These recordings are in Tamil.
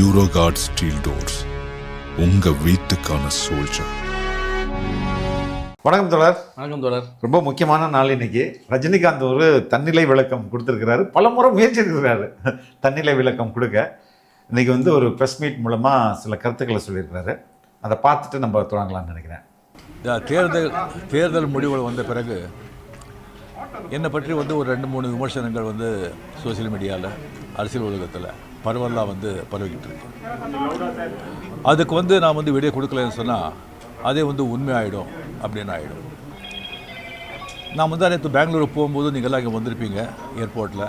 டியூரோகார்ட் ஸ்டீல் டோர்ஸ், உங்க வீட்டுக்கான சோல்ஜர். வணக்கம் தோழர். வணக்கம் தோழர். ரொம்ப முக்கியமான நாள் இன்னைக்கு. ரஜினிகாந்த் ஒரு தன்னிலை விளக்கம் கொடுத்துருக்கிறாரு. பல முறை முயற்சிருக்கிறாரு தன்னிலை விளக்கம் கொடுக்க. இன்னைக்கு வந்து ஒரு ப்ரெஸ் மீட் மூலமாக சில கருத்துக்களை சொல்லியிருக்கிறாரு. அதை பார்த்துட்டு நம்ம தொடங்கலாம்னு நினைக்கிறேன். தேர்தல் முடிவுகள் வந்த பிறகு என்னை பற்றி வந்து ஒரு 2-3 விமர்சனங்கள் வந்து சோசியல் மீடியாவில், அரசியல் உலகத்தில் பரவலாக வந்து பரவிக்கிட்டு இருக்கு. அதுக்கு வந்து நான் வந்து விடை கொடுக்கலன்னு சொன்னால் அதே வந்து உண்மை ஆகிடும் அப்படின்னு ஆகிடும். நான் வந்து நேற்று பெங்களூர் போகும்போது நீங்கள்லாம் இங்கே வந்திருப்பீங்க, ஏர்போர்ட்டில்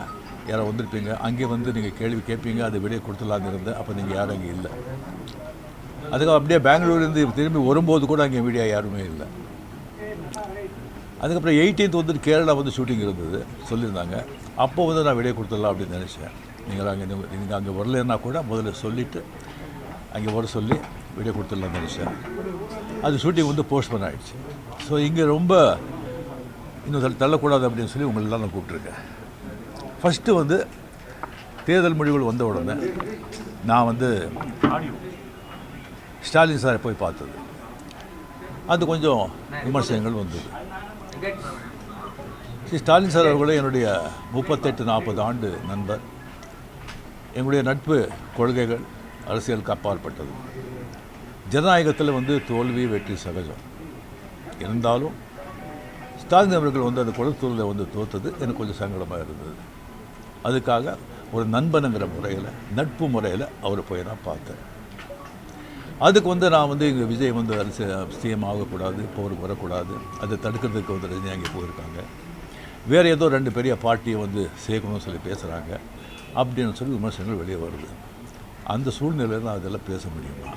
யாரோ வந்திருப்பீங்க. அங்கே வந்து நீங்கள் கேள்வி கேட்பீங்க, அது விடை கொடுத்துலான்னு இருந்தேன். அப்போ நீங்கள் யாரும் அங்கே இல்லை. அதுக்கு அப்படியே பெங்களூர்லேருந்து திரும்பி வரும்போது கூட அங்கே மீடியா யாருமே இல்லை. அதுக்கப்புறம் 18th வந்து கேரளா வந்து ஷூட்டிங் இருந்தது சொல்லியிருந்தாங்க. அப்போ வந்து நான் விடை கொடுத்துடலாம் அப்படின்னு நினச்சேன். நீங்கள் அங்கே வரலன்னா கூட முதல்ல சொல்லிவிட்டு அங்கே வர சொல்லி விடை கொடுத்துடலாம்னு நினச்சேன். அது ஷூட்டிங் வந்து போஸ்ட்போன் ஆகிடுச்சு. ஸோ இங்கே ரொம்ப இன்னும் தள்ளக்கூடாது அப்படின்னு சொல்லி உங்களெல்லாம் நான் கூப்பிட்ருக்கேன். ஃபஸ்ட்டு வந்து தேர்தல் முடிவுகள் வந்த உடனே நான் வந்து ஸ்டாலின் சாரை போய் பார்த்தது. அது கொஞ்சம் விமர்சனங்கள் வந்தது. ஸ்டாலின் சார் அவர்களே என்னுடைய 38-40 ஆண்டு நண்பர். எங்களுடைய நட்பு கொள்கைகள் அரசியலுக்கு அப்பாற்பட்டது. ஜனநாயகத்தில் வந்து தோல்வி வெற்றி சகஜம். இருந்தாலும் ஸ்டாலின் அவர்கள் வந்து அந்த குளத்தூரில் வந்து தோற்றது எனக்கு கொஞ்சம் சங்கடமாக இருந்தது. அதுக்காக ஒரு நண்பனுங்கிற முறையில், நட்பு முறையில் அவரை போய் நான் பார்த்தேன். அதுக்கு வந்து நான் வந்து இங்கே விஜய் வந்து சிஎம் ஆகக்கூடாது, போருக்கு வரக்கூடாது, அதை தடுக்கிறதுக்கு வந்து ரஜினி அங்கே போயிருக்காங்க, வேறு ஏதோ 2 பெரிய பார்ட்டியை வந்து சேர்க்கணும்னு சொல்லி பேசுகிறாங்க அப்படின்னு சொல்லி விமர்சனங்கள் வெளியே வருது. அந்த சூழ்நிலையில் நான் அதெல்லாம் பேச முடியுமா?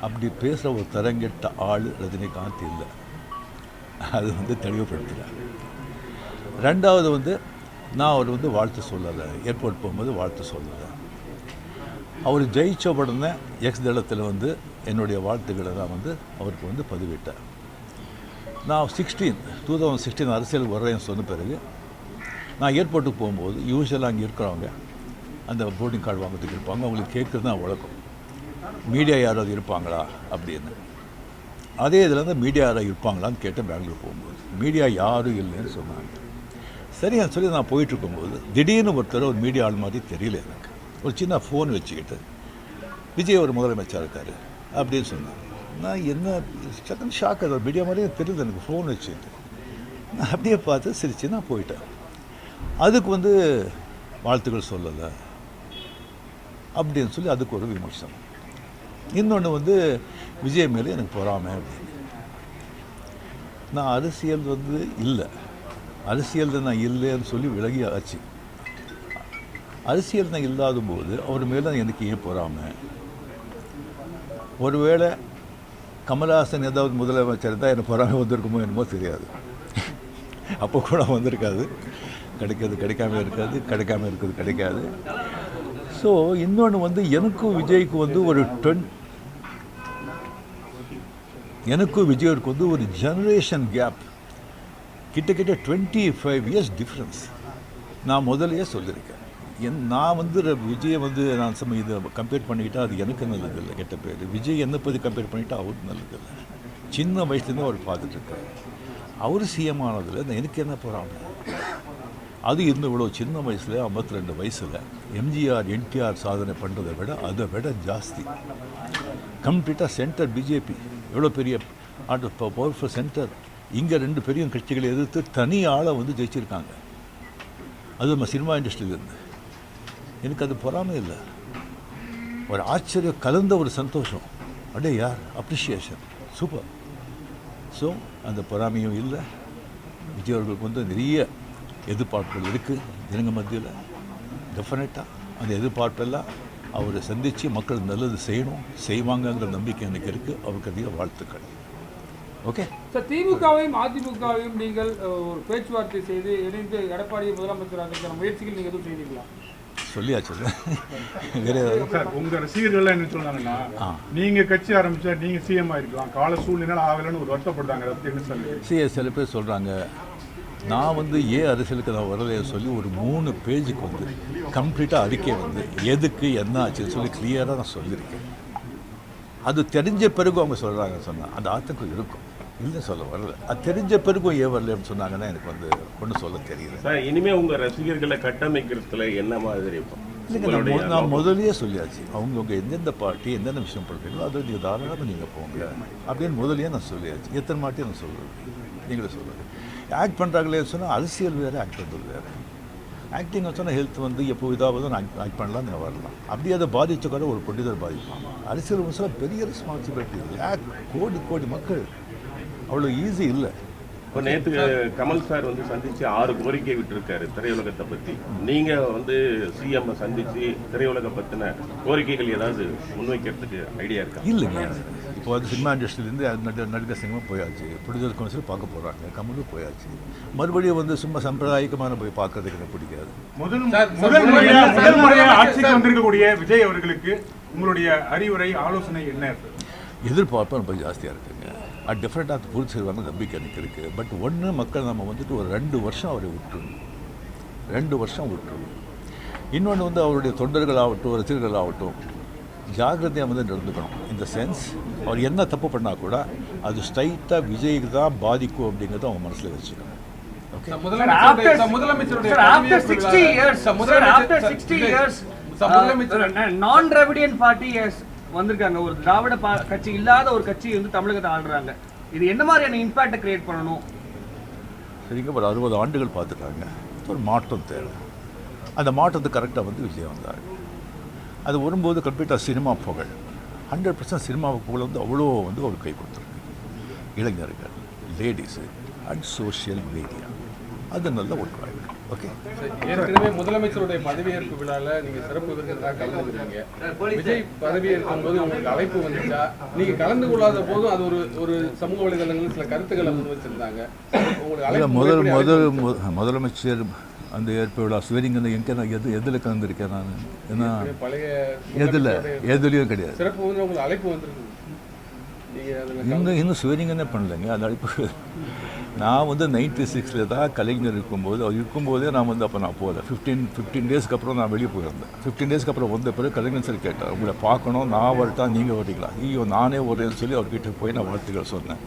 அப்படி பேசுகிற ஒரு தரங்கெட்ட ஆள் ரஜினிகாந்த் இல்லை. அது வந்து தெளிவுபடுத்துகிறேன். 2வது வந்து நான் அவர் வந்து வாழ்த்து சொல்லலை. ஏர்போர்ட் போகும்போது வாழ்த்து சொல்லலை. அவர் ஜெயிச்ச உடனே எக்ஸ் தளத்தில் வந்து என்னுடைய வாழ்த்துக்களை தான் வந்து அவருக்கு வந்து பதிவிட்டேன். நான் 2016 அரசியலுக்கு வர்றேன்னு சொன்ன பிறகு நான் ஏர்போர்ட்டுக்கு போகும்போது யூஸ்வலாக அங்கே இருக்கிறவங்க அந்த போர்டிங் கார்டு வாங்கிறதுக்கு இருப்பாங்க. அவங்களுக்கு கேட்குறது தான் வழக்கம், மீடியா யாராவது இருப்பாங்களா அப்படின்னு. அதே இதில் வந்து மீடியா யாராவது இருப்பாங்களான்னு கேட்டேன். பெங்களூர் போகும்போது மீடியா யாரும் இல்லைன்னு சொன்னாங்க. சரின்னு சொல்லி நான் போயிட்டுருக்கும்போது திடீர்னு ஒருத்தர் ஒரு மீடியா ஆள் மாதிரி தெரியல எனக்கு. ஒரு சின்ன ஃபோன் வச்சுக்கிட்டு விஜய் ஒரு முதலமைச்சர் இருக்கார் அப்படின்னு சொன்னாங்க. நான் என்ன சக்கன் ஷாக், அது மீடியா மாதிரியே தெரியுது எனக்கு. ஃபோன் வச்சுக்கிட்டு நான் அப்படியே பார்த்து சிரித்து நான் போயிட்டேன். அதுக்கு வந்து வாழ்த்துக்கள் சொல்லலை அப்படின்னு சொல்லி அதுக்கு ஒரு விமர்சனம். இன்னொன்று வந்து விஜய் மேலே எனக்கு பொறாமை அப்படின்னு. நான் அரசியல் வந்து இல்லை, அரசியல் நான் இல்லைன்னு சொல்லி விலகி ஆச்சு. அரசியல் தான் இல்லாத போது அவர் மேலே எனக்கு ஏன் பொறாமல்? ஒருவேளை கமல்ஹாசன் ஏதாவது முதலமைச்சர் தான் எனக்கு பொறாமை வந்திருக்குமோ என்னமோ தெரியாது. அப்போ கூட வந்திருக்காது. கிடைக்காம இருக்கிறது கிடைக்காது. ஸோ இன்னொன்று வந்து எனக்கும் விஜய்க்கு வந்து எனக்கும் விஜய்க்கு வந்து ஒரு ஜெனரேஷன் கேப், கிட்டத்தட்ட 25 இயர்ஸ் டிஃப்ரென்ஸ். நான் முதலையே சொல்லியிருக்கேன். நான் வந்து விஜயை வந்து நான் இதை கம்பேர் பண்ணிக்கிட்டால் அது எனக்கு நல்லதில்லை, கெட்ட பேர். விஜய் என்னை பற்றி கம்பேர் பண்ணிவிட்டால் அவருக்கு நல்லதில்லை. சின்ன வயசுலேருந்து அவர் பார்த்துட்ருக்காரு. அவர் சிஎம் ஆனதில் எனக்கு என்ன போகிறாங்க? அது இன்னும் இவ்வளோ சின்ன வயசில் 52 வயசில் எம்ஜிஆர் என்டிஆர் சாதனை பண்ணுறதை விட அதை விட ஜாஸ்தி. கம்ப்ளீட்டாக சென்டர் பிஜேபி எவ்வளோ பெரிய பவர்ஃபுல் சென்டர். இங்கே 2 பெரிய கட்சிகளை எதிர்த்து தனி ஆளை வந்து ஜெயிச்சிருக்காங்க. அது நம்ம சினிமா இண்டஸ்ட்ரியிலேருந்து. எனக்கு அது பொறாமை இல்லை, ஒரு ஆச்சரியம் கலந்த ஒரு சந்தோஷம். அப்படியே யார் அப்ரிஷியேஷன், சூப்பர். ஸோ அந்த பொறாமையும் இல்லை. விஜய் அவர்களுக்கு வந்து நிறைய எதிர்பார்ப்புகள் இருக்குது ஜனங்க மத்தியில். டெஃபினட்டாக அந்த எதிர்பார்ப்பெல்லாம் அவரை சந்தித்து மக்கள் நல்லது செய்வாங்கங்கிற நம்பிக்கை எனக்கு இருக்குது. அவருக்கு அதிக வாழ்த்துக்கள். ஓகே சார், திமுகவையும் அதிமுகவையும் நீங்கள் ஒரு பேச்சுவார்த்தை செய்து இணைந்து எடப்பாடியை முதலமைச்சராக முயற்சிகள் நீங்கள் எதுவும் செய்தீங்களா? சொல்லியாச்சு. உங்க ரசிகர்கள் என்ன சொன்னாங்கன்னா, நீங்க கட்சி ஆரம்பிச்சா நீங்க சிஎம் ஆயிருக்கலாம், கால சூழ்நிலை ஆகலன்னு ஒரு வருத்தப்படுறாங்க. அதை பத்தி என்ன சொல்லுங்க? சில பேர் சொல்றாங்க நான் வந்து ஏன் அரசியலுக்கு நான் வரலையை சொல்லி ஒரு 3 பேஜுக்கு வந்து கம்ப்ளீட்டாக அறிக்கை வந்து எதுக்கு என்ன ஆச்சுன்னு சொல்லி கிளியராக நான் சொல்லியிருக்கேன். அது தெரிஞ்ச பிறகு அவங்க சொல்கிறாங்கன்னு சொன்னால் அந்த ஆத்தங்கம் இருக்கும், இல்லை சொல்ல வரல. அது தெரிஞ்ச பிறகும் ஏன் வரலன்னு சொன்னாங்கன்னா எனக்கு வந்து ஒன்றும் சொல்ல தெரியல. சார், இனிமேல் உங்கள் ரசிகர்களை கட்டமைக்கிறதுல என்ன மாதிரி இருக்கும்? இல்லைங்க, நான் முதலியே சொல்லியாச்சு, அவங்கவுங்க எந்தெந்த பார்ட்டி எந்தெந்த விஷயம் பண்ணுறீங்களோ அதை நீங்கள் தாராளமாக நீங்கள் போங்க அப்படின்னு முதலியே நான் சொல்லியாச்சு. எத்தனை மாட்டி நான் சொல்கிறேன், நீங்களே சொல்லுங்கள். ஆக்ட் பண்ணுறாங்களே சொன்னால் அரசியல் வேறு, ஆக்ட் பண்ணுறது வேறு. ஆக்டிங் சொன்னால் ஹெல்த் வந்து எப்போ இதாவது நான் ஆக்ட் பண்ணலாம், நீங்கள் வரலாம். அப்படியே அதை பாதித்த கூட ஒரு பொட்டிதர் பாதிப்பாங்க. அரசியல் சொன்னால் பெரிய ரெஸ்பான்சிபிலிட்டி. கோடி மக்கள், அவ்வளோ ஈஸி இல்லை. இப்போ நேற்று கமல் சார் வந்து சந்தித்து 6 கோரிக்கை விட்டுருக்காரு திரையுலகத்தை பற்றி. நீங்கள் வந்து சிஎம்ஐ சந்தித்து திரையுலகம் பற்றின கோரிக்கைகள் ஏதாவது முன்வைக்கிறதுக்கு ஐடியா இருக்கா? இல்லைங்க, இப்போ வந்து சினிமா இண்டஸ்ட்ரியிலேருந்து நடிகர் சினிமா போயாச்சு, ப்ரொடியூசர் கவுன்சில் பார்க்க போகிறாங்க, கமலும் போயாச்சு. மறுபடியும் வந்து சும்மா சம்பிரதாயிகமான போய் பார்க்கறதுக்கு எனக்கு பிடிக்காது. முதல் முறையாக ஆட்சிக்கு வந்திருக்கக்கூடிய விஜய் அவர்களுக்கு உங்களுடைய அறிவுரை ஆலோசனை என்ன? எதிர்பார்ப்பு ரொம்ப ஜாஸ்தியாக இருக்குங்க. அது டிஃப்ரெண்ட்டாக பூர்த்தி செய்வாங்க நம்பிக்கை எனக்கு இருக்குது. பட் ஒன்று, மக்கள் நம்ம வந்துட்டு ஒரு 2 வருஷம் அவரை விட்டுருணும், 2 வருஷம் விட்டுருணும். இன்னொன்று வந்து அவருடைய தொண்டர்களாகட்டும் ரசிகர்களாகட்டும் ஜாகிரதையாக வந்து நடந்துக்கணும். இந்த சென்ஸ் அவர் என்ன தப்பு பண்ணால் கூட அது ஸ்ட்ரைட்டாக விஜய்க்கு தான் பாதிக்கும் அப்படிங்கிறத அவங்க மனசில் வச்சுக்கணும். நான் திராவிடியன் பார்ட்டி வந்திருக்காங்க, ஒரு திராவிட கட்சி இல்லாத ஒரு கட்சி வந்து தமிழகத்தை ஆளுறாங்க. இது என்ன மாதிரியான இம்பாக்டை கிரியேட் பண்ணணும்? சரிங்க, ஒரு 60 ஆண்டுகள் பார்த்துட்டாங்க, ஒரு மாற்றம் தேவை. அந்த மாற்றத்துக்கு கரெக்டாக வந்து விஜய் வந்தார். அது வரும்போது கம்ப்ளீட்டாக சினிமா புகழ் 100% சினிமா புகழ் வந்து அவ்வளோ வந்து ஒரு கை கொடுத்துருக்கு. இளைஞர்கள், லேடிஸு அண்ட் சோஷியல் மீடியா, அது நல்ல ஒர்க் ஆகிடும். ஓகே, ஏற்கனவே முதலமைச்சருடைய பதவியேற்பு விழாவில் நீங்கள் சிறப்பு விருந்தினராக கலந்துக்கிறீங்க. விஜய் பதவியேற்கும் போது உங்களுக்கு அழைப்பு வந்துச்சா? நீங்கள் கலந்து கொள்ளாத போதும் அது ஒரு சமூக வலைதளங்களில் சில கருத்துக்களை முன் வச்சிருந்தாங்க. உங்களுக்கு முதலமைச்சர் அந்த ஏற்பு விழா ஸ்வீரிங் எங்கே நான் எதில் கலந்துருக்கேன் நான்? ஏன்னா பழைய எதுலேயும் கிடையாது. சிறப்பு வந்து உங்களுக்கு அழைப்பு வந்துருக்கு, இன்னும் ஸ்வீரிங்கன்னே பண்ணலைங்க. அந்த அழைப்பு நான் வந்து 96 தான் கலைஞர் இருக்கும்போது, அவர் இருக்கும்போதே நான் வந்து அப்போ நான் போகல. 15 டேஸ்க்கு அப்புறம் நான் வெளியே போயிருந்தேன். 15 டேஸ்க்கு அப்புறம் வந்த பிறகு கலைஞர் சார் கேட்டார், உங்களை பார்க்கணும், நான் வரட்டா நீங்கள் வரீங்களா? ஐயோ நானே வரேன்னு சொல்லி அவர்கிட்ட போய் நான் வாழ்த்துக்கள் சொன்னேன்.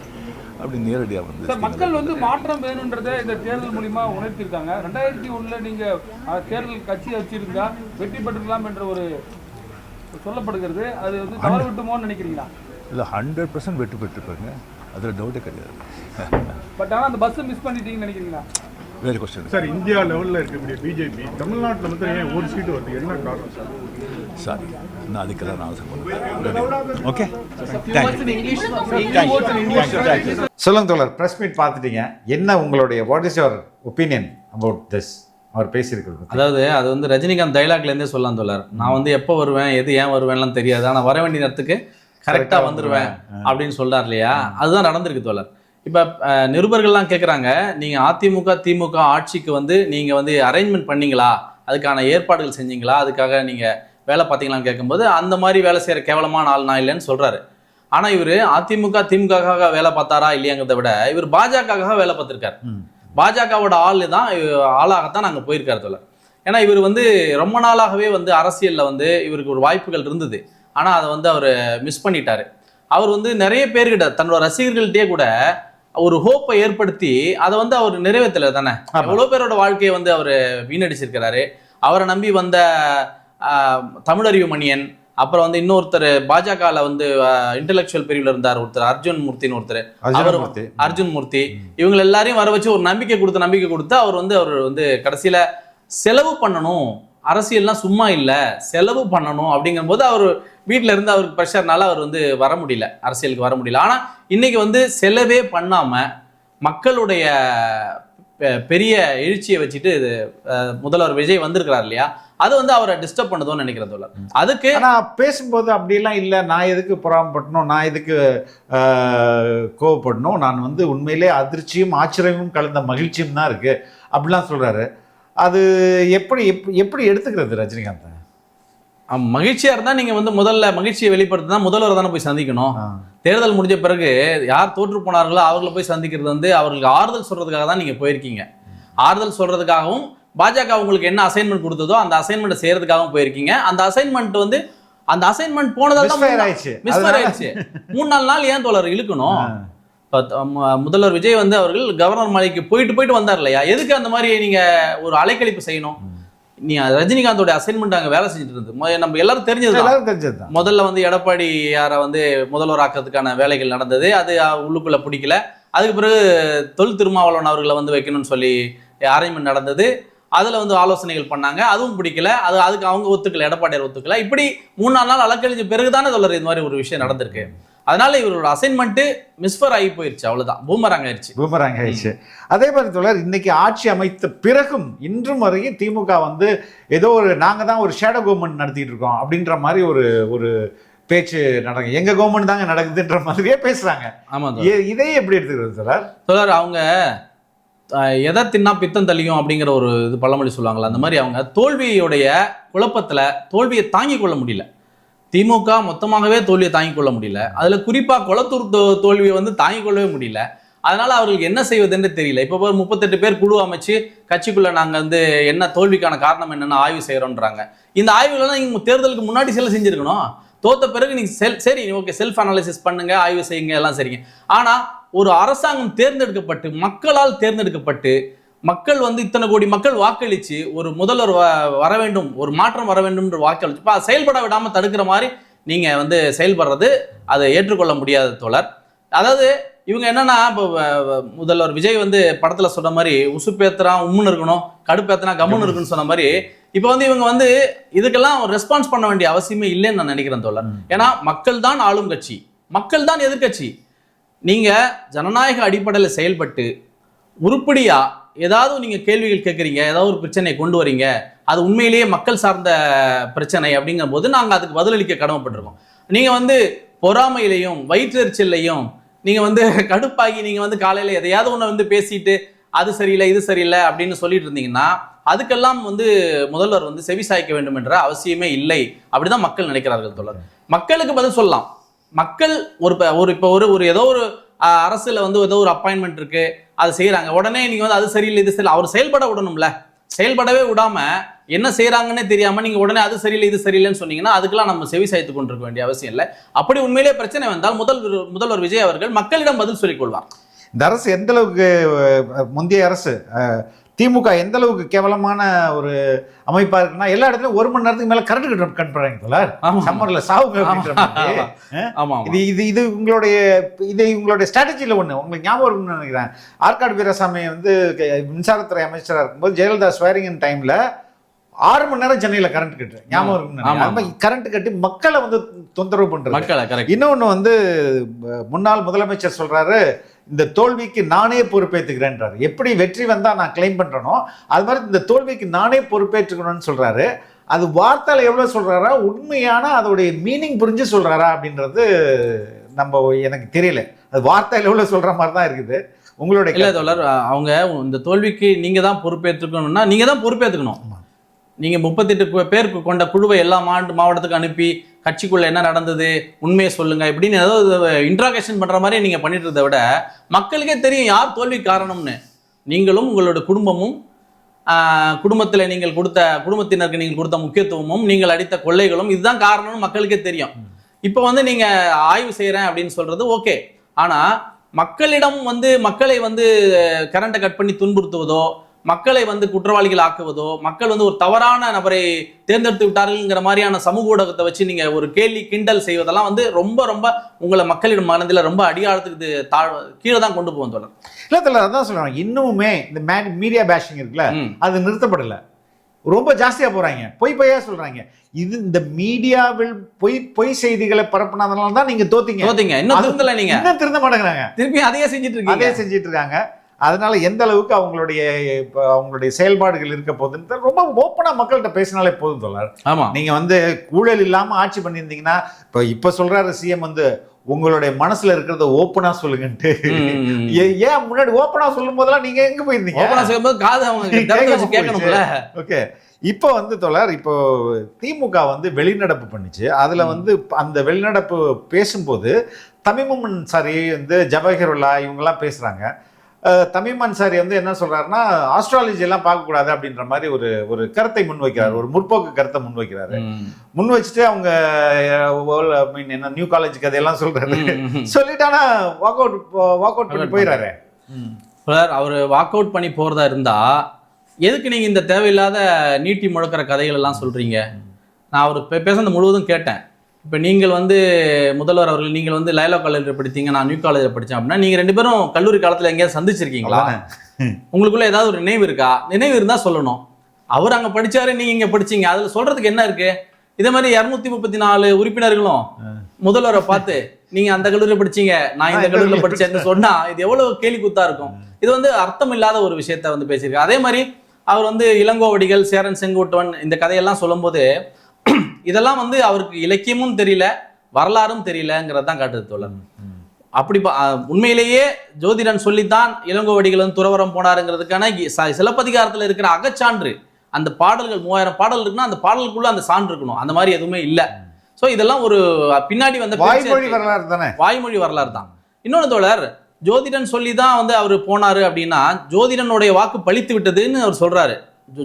அப்படி நேரடியாக வந்து மக்கள் வந்து மாற்றம் வேணுன்றதை இந்த தேர்தல் மூலிமா உணர்த்திருக்காங்க. 2001 நீங்கள் தேர்தல் கட்சியை வச்சிருந்தா வெற்றி பெற்றுக்கலாம் என்ற ஒரு சொல்லப்படுகிறது. அது வந்து தவறு விட்டுமோன்னு நினைக்கிறீங்களா? இல்லை, 100% வெற்றி பெற்றுப்பாங்க, அதில் டவுட்டே கிடையாது. பட் ஆனால் அந்த பஸ்ஸை மிஸ் பண்ணிட்டீங்கன்னு நினைக்கிறீங்களா? வேறு கொஸ்டின் சார், இந்தியா லெவலில் இருக்கக்கூடிய பிஜேபி தமிழ்நாட்டில் வந்து ஏன் ஒரு சீட்டு வருது, என்ன காரணம் சார்? சாரி, நான் அதுக்கெல்லாம் நான் ஆசைப்படுறேன். ஓகே, சொல்லுங்க தோழர், ப்ரெஸ் மீட் பார்த்துட்டீங்க, என்ன உங்களுடைய what is your opinion about this? அவர் பேசியிருக்கிறது, அதாவது அது வந்து ரஜினிகாந்த் டைலாக்லேருந்தே சொல்லலாம் தோழர். நான் வந்து எப்போ வருவேன், எது ஏன் வருவேன்லாம் தெரியாது, ஆனால் வர வேண்டிய நேரத்துக்கு கரெக்டாக வந்துடுவேன் அப்படின்னு சொல்கிறார் இல்லையா? அதுதான் நடந்திருக்கு தோழர். இப்போ நிருபர்கள்லாம் கேட்குறாங்க, நீங்கள் அதிமுக திமுக ஆட்சிக்கு வந்து நீங்கள் வந்து அரேஞ்ச்மெண்ட் பண்ணீங்களா, அதுக்கான ஏற்பாடுகள் செஞ்சீங்களா, அதுக்காக நீங்கள் வேலை பார்த்தீங்களான்னு கேட்கும்போது அந்த மாதிரி வேலை செய்கிற கேவலமான ஆள் நான் இல்லைன்னு சொல்கிறாரு. ஆனால் இவர் அதிமுக திமுகக்காக வேலை பார்த்தாரா இல்லையாங்கிறத விட இவர் பாஜகக்காக வேலை பார்த்துருக்காரு. பாஜகவோட ஆளாகத்தான் நாங்கள் போயிருக்காரு தோழர். ஏன்னா இவர் வந்து ரொம்ப நாளாகவே வந்து அரசியலில் வந்து இவருக்கு ஒரு வாய்ப்புகள் இருந்தது, ஆனால் அதை வந்து அவர் மிஸ் பண்ணிட்டாரு. அவர் வந்து நிறைய பேர்கிட்ட தன்னோட ரசிகர்கள்ட்டே கூட ஒரு ஹோப்பை ஏற்படுத்தி அதை வந்து அவர் நிறைவேற்றலை தானே. எவ்வளோ பேரோட வாழ்க்கையை வந்து அவர் வீணடிச்சிருக்கிறாரு. அவரை நம்பி வந்த தமிழறிவு மணியன், அப்புறம் வந்து இன்னொருத்தர் பாஜகவில் வந்து இன்டெலெக்சுவல் பிரிவில் இருந்தார் ஒருத்தர், அர்ஜுன் மூர்த்தி, இவங்க எல்லாரையும் வர வச்சு ஒரு நம்பிக்கை கொடுத்து அவர் வந்து கடைசியில் செலவு பண்ணணும், அரசியல்லாம் சும்மா இல்லை, செலவு பண்ணணும் அப்படிங்கும்போது அவர் வீட்டில் இருந்து அவருக்கு ப்ரெஷர்னால அவர் வந்து வர முடியல, அரசியலுக்கு வர முடியல. ஆனால் இன்னைக்கு வந்து செலவே பண்ணாமல் மக்களுடைய பெரிய எழுச்சியை வச்சுட்டு முதல்வர் விஜய் வந்திருக்கிறார் இல்லையா, அது வந்து அவரை டிஸ்டர்ப் பண்ணுதோன்னு நினைக்கிறேன் தோழர். அதுக்கு நான் பேசும்போது அப்படிலாம் இல்லை, நான் எதுக்கு பொறாமப்படணும், நான் எதுக்கு கோவப்படணும், நான் வந்து உண்மையிலே அதிர்ச்சியும் ஆச்சரியமும் கலந்த மகிழ்ச்சியும் தான் இருக்குது அப்படிலாம் சொல்கிறாரு. அது எப்படி எடுத்துக்கிறது ரஜினிகாந்த்? மகிழ்ச்சியாக இருந்தால் நீங்கள் வந்து முதல்ல மகிழ்ச்சியை வெளிப்படுத்தினா முதல்வர் தானே போய் சந்திக்கணும். தேர்தல் முடிஞ்ச பிறகு யார் தோற்று போனார்களோ அவர்களை போய் சந்திக்கிறது வந்து அவர்களுக்கு ஆறுதல் சொல்கிறதுக்காக தான் நீங்கள் போயிருக்கீங்க. ஆறுதல் சொல்றதுக்காகவும் பாஜக உங்களுக்கு என்ன அசைன்மெண்ட் கொடுத்ததோ அந்த அசைன்மெண்ட் செய்யறதுக்காகவும் போயிருக்கீங்க. அந்த அசைன்மெண்ட் வந்து அந்த அசைன்மெண்ட் போனதால Misfire ஆயிடுச்சு. மிஸ்ஃபயர் ஆயிடுச்சு. 3-4 நாள் ஏன் தோழர் இழுக்கணும்? முதல்வர் விஜய் வந்து அவர்கள் கவர்னர் மாளிகைக்கு போயிட்டு வந்தார் இல்லையா, எதுக்கு அந்த மாதிரி நீங்க ஒரு அலைக்கழிப்பு செய்யணும்? நீ ரஜினிகாந்தோட அசைன்மெண்ட் அங்க வேலை செஞ்சுட்டு இருந்து நம்ம எல்லாரும் தெரிஞ்சதுதான். முதல்ல வந்து எடப்பாடி யாரை வந்து முதல்வர் ஆக்கிறதுக்கான வேலைகள் நடந்தது, அது உள்ளுக்குள்ள பிடிக்கல. அதுக்கு பிறகு தொல் திருமாவளவன் அவர்களை வந்து வைக்கணும்னு சொல்லி அரேஞ்ச்மெண்ட் நடந்தது, அதில் வந்து ஆலோசனைகள் பண்ணாங்க, அதுவும் பிடிக்கல. அதுக்கு அவங்க ஒத்துக்கல, எடப்பாடியார் ஒத்துக்கல. இப்படி 3-4 நாள் அலக்கழிஞ்ச பிறகுதானே சொல்ற இது மாதிரி ஒரு விஷயம் நடந்திருக்கு. அதனால இவரோட அசைன்மெண்ட் மிஸ்ஃபர் ஆகி போயிருச்சு, அவ்வளவுதான், பூமராங் ஆயிடுச்சு. அதே மாதிரி தொடர் இன்னைக்கு ஆட்சி அமைத்த பிறகும் இன்றும் வரைக்கும் திமுக வந்து ஏதோ ஒரு நாங்க தான் ஒரு ஷேடோ கவர்மெண்ட் நடத்திட்டு இருக்கோம் அப்படின்ற மாதிரி ஒரு பேச்சு நடக்குது. எங்க கவர்மெண்ட் தாங்க நடக்குதுன்ற மாதிரியே பேசுறாங்க. ஆமா, இதே எப்படி எடுத்துக்கிறது தொடர்? அவங்க எதை தின்னா பித்தம் தள்ளியும் அப்படிங்கிற ஒரு இது பழமொழி சொல்லுவாங்களா, அந்த மாதிரி அவங்க தோல்வியுடைய குழப்பத்துல தோல்வியை தாங்கிக் கொள்ள முடியல. திமுக மொத்தமாகவே தோல்வியை தாங்கிக் கொள்ள முடியல, அதுல குறிப்பா கொளத்தூர் தோல்வியை வந்து தாங்கிக் கொள்ளவே முடியல. அதனால அவர்களுக்கு என்ன செய்வதுன்னு தெரியல. இப்போ 38 பேர் குழு அமைச்சு கட்சிக்குள்ள நாங்க வந்து என்ன தோல்விக்கான காரணம் என்னன்னு ஆய்வு செய்யறோம்ன்றாங்க. இந்த ஆய்வுலாம் நீங்க தேர்தலுக்கு முன்னாடி செஞ்சிருக்கணும். தோத்த பிறகு நீங்க சரி ஓகே செல்ஃப் அனாலிசிஸ் பண்ணுங்க, ஆய்வு செய்யுங்க, எல்லாம் சரிங்க. ஆனா ஒரு அரசாங்கம் தேர்ந்தெடுக்கப்பட்டு மக்களால் தேர்ந்தெடுக்கப்பட்டு மக்கள் வந்து இத்தனை கோடி மக்கள் வாக்களிச்சு ஒரு முதல்வர் வர வேண்டும், ஒரு மாற்றம் வர வேண்டும் என்று வாக்களிச்சு இப்போ செயல்பட விடாம தடுக்கிற மாதிரி நீங்க வந்து செயல்படுறது அதை ஏற்றுக்கொள்ள முடியாத தோழர். அதாவது இவங்க என்னன்னா, இப்போ முதல்வர் விஜய் வந்து படத்துல சொன்ன மாதிரி உசுப்பேத்துறான் உம்முன்னு இருக்கணும், கடுப்பேத்துனா கம்முன்னு இருக்குன்னு சொன்ன மாதிரி இப்போ வந்து இவங்க வந்து இதுக்கெல்லாம் ரெஸ்பான்ஸ் பண்ண வேண்டிய அவசியமே இல்லைன்னு நான் நினைக்கிறேன் தோழர். ஏன்னா மக்கள் தான் ஆளும் கட்சி, மக்கள் தான் எதிர்கட்சி. நீங்க ஜனநாயக அடிப்படையில் செயல்பட்டு உருப்படியா ஏதாவது நீங்க கேள்விகள் கேட்குறீங்க, ஏதாவது ஒரு பிரச்சனையை கொண்டு வரீங்க, அது உண்மையிலேயே மக்கள் சார்ந்த பிரச்சனை அப்படிங்கும் போது நாங்கள் அதுக்கு பதிலளிக்க கடமைப்பட்டிருக்கோம். நீங்க வந்து பொறாமையிலையும் வயிற்றெரிச்சல்லையும் நீங்க வந்து கடுப்பாகி நீங்க வந்து காலையில எதையாவது ஒன்று வந்து பேசிட்டு அது சரியில்லை இது சரியில்லை அப்படின்னு சொல்லிட்டு இருந்தீங்கன்னா அதுக்கெல்லாம் வந்து முதல்வர் வந்து செவி சாய்க்க வேண்டும் என்ற அவசியமே இல்லை. அப்படிதான் மக்கள் நினைக்கிறார்கள் தோழர். மக்களுக்கு பதில் சொல்லலாம். மக்கள் ஒரு ஏதோ ஒரு அரசுல வந்து ஏதோ ஒரு அப்பாயின்மெண்ட் இருக்கு, அதை செய்யறாங்க, உடனே நீங்க வந்து அது சரியில்லை இது சரியில்லை, அவர் செயல்பட விடணும்ல. செயல்படவே விடாம என்ன செய்யறாங்கன்னே தெரியாம நீங்க உடனே அது சரியில்லை இது சரியில்லைன்னு சொன்னீங்கன்னா அதுக்கெல்லாம் நம்ம செவி சாய்த்து கொண்டிருக்க வேண்டிய அவசியம் இல்லை. அப்படி உண்மையிலேயே பிரச்சனை வந்தால் முதல்வர் விஜய் அவர்கள் மக்களிடம் பதில் சொல்லிக் கொள்வார். இந்த அரசு எந்த அளவுக்கு முந்தைய அரசு திமுக எந்த அளவுக்கு கேவலமான ஒரு அமைப்பா இருக்குன்னா எல்லா இடத்துலயும் 1 மணி நேரத்துக்கு மேல கரண்ட் கட் பண்றாங்க சம்மர்ல சாவுங்க. இது உங்களுடைய ஸ்ட்ராட்டஜில ஒண்ணு உங்களுக்கு ஞாபகம் இருக்குன்னு நினைக்கிறேன். ஆற்காடு வீராசாமி வந்து மின்சாரத்துறை அமைச்சராக இருக்கும்போது ஜெயலலிதா ஸ்வேரிங் டைம்ல 6 மணி நேரம் சென்னையில கரண்ட் கட்டு ஞாபகம் இருக்குன்னு கரண்ட் கட்டி மக்களை வந்து தொந்தரவு பண்றாங்க. இன்னொன்னு வந்து முன்னாள் முதலமைச்சர் சொல்றாரு, இந்த தோல்விக்கு நானே பொறுப்பேற்றுக்கிறேன்றாரு. எப்படி வெற்றி வந்தா நான் கிளைம் பண்றேனோ அது மாதிரி இந்த தோல்விக்கு நானே பொறுப்பேற்றுக்கணும்னு சொல்றாரு. அது வார்த்தையில எவ்வளவு சொல்றாரா, உண்மையான அதோடைய மீனிங் புரிஞ்சு சொல்றாரா அப்படின்றது எனக்கு தெரியல. அது வார்த்தையில எவ்வளவு சொல்ற மாதிரி தான் இருக்குது. உங்களுடைய இல்ல தோழர், அவங்க இந்த தோல்விக்கு நீங்க தான் பொறுப்பேற்றுக்கணும்னா நீங்க தான் பொறுப்பேற்றுக்கணும். நீங்க 38 பேருக்கு கொண்ட குழுவை எல்லா மாவட்டத்துக்கு அனுப்பி கட்சிக்குள்ள என்ன நடந்தது உண்மையை சொல்லுங்க இப்படின்னு ஏதாவது இன்ட்ராகேஷன் பண்ற மாதிரி நீங்க பண்ணிட்டு இருந்ததை விட மக்களுக்கே தெரியும் யார் தோல்வி காரணம்னு. நீங்களும் உங்களோட குடும்பமும் குடும்பத்தில் நீங்கள் குடும்பத்தினருக்கு நீங்கள் கொடுத்த முக்கியத்துவமும் நீங்கள் அடித்த கொள்ளைகளும் இதுதான் காரணம்னு மக்களுக்கே தெரியும். இப்போ வந்து நீங்க ஆய்வு செய்யறேன் அப்படின்னு சொல்றது ஓகே, ஆனா மக்களிடம் வந்து மக்களை வந்து கரண்டை கட் பண்ணி துன்புறுத்துவதோ மக்களை வந்து குற்றவாளிகள் ஆக்குவதோ மக்கள் வந்து ஒரு தவறான நபரை தேர்ந்தெடுத்து விட்டார்கள்ங்கிற மாதிரியான சமூக ஊடகத்தை வச்சு நீங்க ஒரு கேள்வி கிண்டல் செய்வதெல்லாம் வந்து ரொம்ப ரொம்ப உங்களை மக்களிடம் மனதில் ரொம்ப அடியாளத்துக்கு கீழே தான் கொண்டு போகும் தோழர். இல்ல தோழர், அதான் சொல்றாங்க. இன்னுமே இந்த மீடியா பேஷிங் இருக்குல்ல அது நிறுத்தப்படல, ரொம்ப ஜாஸ்தியா போறாங்க, பொய்யா சொல்றாங்க. இது இந்த மீடியாவில் பொய் செய்திகளை பரப்புனதுனால தான் நீங்க தோத்தீங்க. இன்னும் திருந்தல, நீங்க இன்னும் திருந்த மாட்டேங்கிறாங்க, திருப்பி அதையே செஞ்சிட்டு இருக்காங்க. அதனால எந்த அளவுக்கு அவங்களுடைய செயல்பாடுகள் இருக்க போகுதுன்னு ரொம்ப ஓப்பனா மக்கள்கிட்ட பேசினாலே போதும் தோழர். ஆமா, நீங்க வந்து ஊழல் இல்லாம ஆட்சி பண்ணியிருந்தீங்கன்னா இப்ப சொல்றாரு சிஎம் வந்து உங்களுடைய மனசுல இருக்கிறத ஓப்பனா சொல்லுங்கன்ட்டு. ஏன் முன்னாடி ஓப்பனா சொல்லும் போதெல்லாம் நீங்க எங்க போயிருந்தீங்க? ஓகே, இப்போ வந்து தோழர், இப்போ திமுக வந்து வெளிநடப்பு பண்ணிச்சு. அதுல வந்து அந்த வெளிநடப்பு பேசும்போது தமிமும் சாரி வந்து ஜவஹருல்லா இவங்கெல்லாம் பேசுறாங்க. தமீம் அன்சாரி வந்து என்ன சொல்றாருன்னா ஆஸ்ட்ராலஜி எல்லாம் பார்க்கக்கூடாது அப்படின்ற மாதிரி ஒரு கருத்தை முன்வைக்கிறார், ஒரு முற்போக்கு கருத்தை முன்வைக்கிறாரு. முன் வச்சுட்டு அவங்க என்ன நியூ காலேஜ் கதையெல்லாம் சொல்றாரு. சொல்லிட்டு ஆனா வாக் அவுட் பண்ணி போயிடாரு. அவர் வாக் அவுட் பண்ணி போறதா இருந்தா எதுக்கு நீங்க இந்த தேவையில்லாத நீட்டி முழக்கிற கதைகள் எல்லாம் சொல்றீங்க? நான் அவர் பேசுறது முழுவதும் கேட்டேன். இப்போ நீங்கள் வந்து முதல்வர் அவர்கள் நீங்கள் வந்து லைலா காலேஜில் படித்தீங்க, நான் நியூ காலேஜில் படித்தேன் அப்படின்னா நீங்கள் 2 பேரும் கல்லூரி காலத்தில் எங்கேயாவது சந்திச்சிருக்கீங்களா? உங்களுக்குள்ள ஏதாவது ஒரு நினைவு இருக்கா? நினைவு இருந்தால் சொல்லணும். அவர் அங்கே படித்தாரு, நீங்கள் இங்கே படிச்சீங்க, அதில் சொல்கிறதுக்கு என்ன இருக்கு? இதே மாதிரி 234 உறுப்பினர்களும் முதல்வரை பார்த்து நீங்கள் அந்த கல்லூரியில் படிச்சீங்க, நான் இந்த கல்லூரியில் படித்தேன்னு சொன்னால் இது எவ்வளோ கேலி கூத்தா இருக்கும். இது வந்து அர்த்தம் இல்லாத ஒரு விஷயத்த வந்து பேசியிருக்காரு. அதே மாதிரி அவர் வந்து இளங்கோவடிகள், சேரன் செங்குட்டுவன் இந்த கதையெல்லாம் சொல்லும்போது இதெல்லாம் வந்து அவருக்கு இலக்கியமும் தெரியல, வரலாறும் தெரியலங்கிறது தான் காட்டுது தோழர். அப்படி உண்மையிலேயே ஜோதிடன் சொல்லித்தான் இளங்கோவடிகள் வந்து துறவரம் போனாருங்கிறதுக்கான சிலப்பதிகாரத்தில் இருக்கிற அகச்சான்று, அந்த பாடல்கள் 3000 பாடல் இருக்குன்னா அந்த பாடலுக்குள்ள அந்த சான்று இருக்கணும். அந்த மாதிரி எதுவுமே இல்லை. ஸோ இதெல்லாம் ஒரு பின்னாடி வந்த வாய்மொழி வரலாறு தானே, வாய்மொழி வரலாறு தான். இன்னொன்று தோழர், ஜோதிடன் சொல்லி தான் வந்து அவர் போனாரு அப்படின்னா ஜோதிடனுடைய வாக்கு பழித்து விட்டதுன்னு அவர் சொல்றாரு.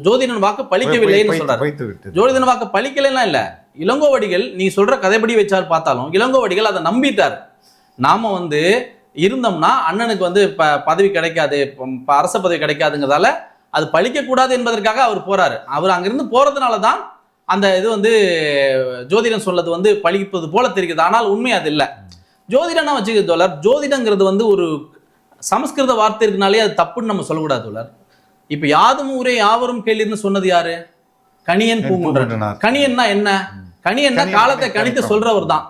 ஜோதிடன் வாக்கு பழிக்கவில்லைன்னு சொல்றாரு. ஜோதிடன் வாக்கு பழிக்கலைன்னா இல்ல, இளங்கோவடிகள் நீ சொல்ற கதைப்படி வச்சார் பார்த்தாலும் இளங்கோவடிகள் அதை நம்பிட்டார். நாம வந்து இருந்தோம்னா அண்ணனுக்கு வந்து பதவி கிடைக்காது, அரச பதவி கிடைக்காதுங்கிறதால அது பழிக்க கூடாது என்பதற்காக அவர் போறாரு. அவர் அங்கிருந்து போறதுனால தான் அந்த இது வந்து ஜோதிடன் சொல்லது வந்து பழிப்பது போல தெரிகிறது. ஆனால் உண்மை அது இல்லை. ஜோதிடனா வச்சுக்க தோழர், ஜோதிடங்கிறது வந்து ஒரு சமஸ்கிருத வார்த்தை இருக்குனாலே அது தப்புன்னு நம்ம சொல்லக்கூடாது தோழர். இப்ப யாதும் ஊரே யாவரும் கேளிர்னு சொன்னது யாரு? கணியன் பூங்குன்றன். கணியன்னா என்ன? கணியன்னா காலத்தை கணித்து சொல்றவர் தான்.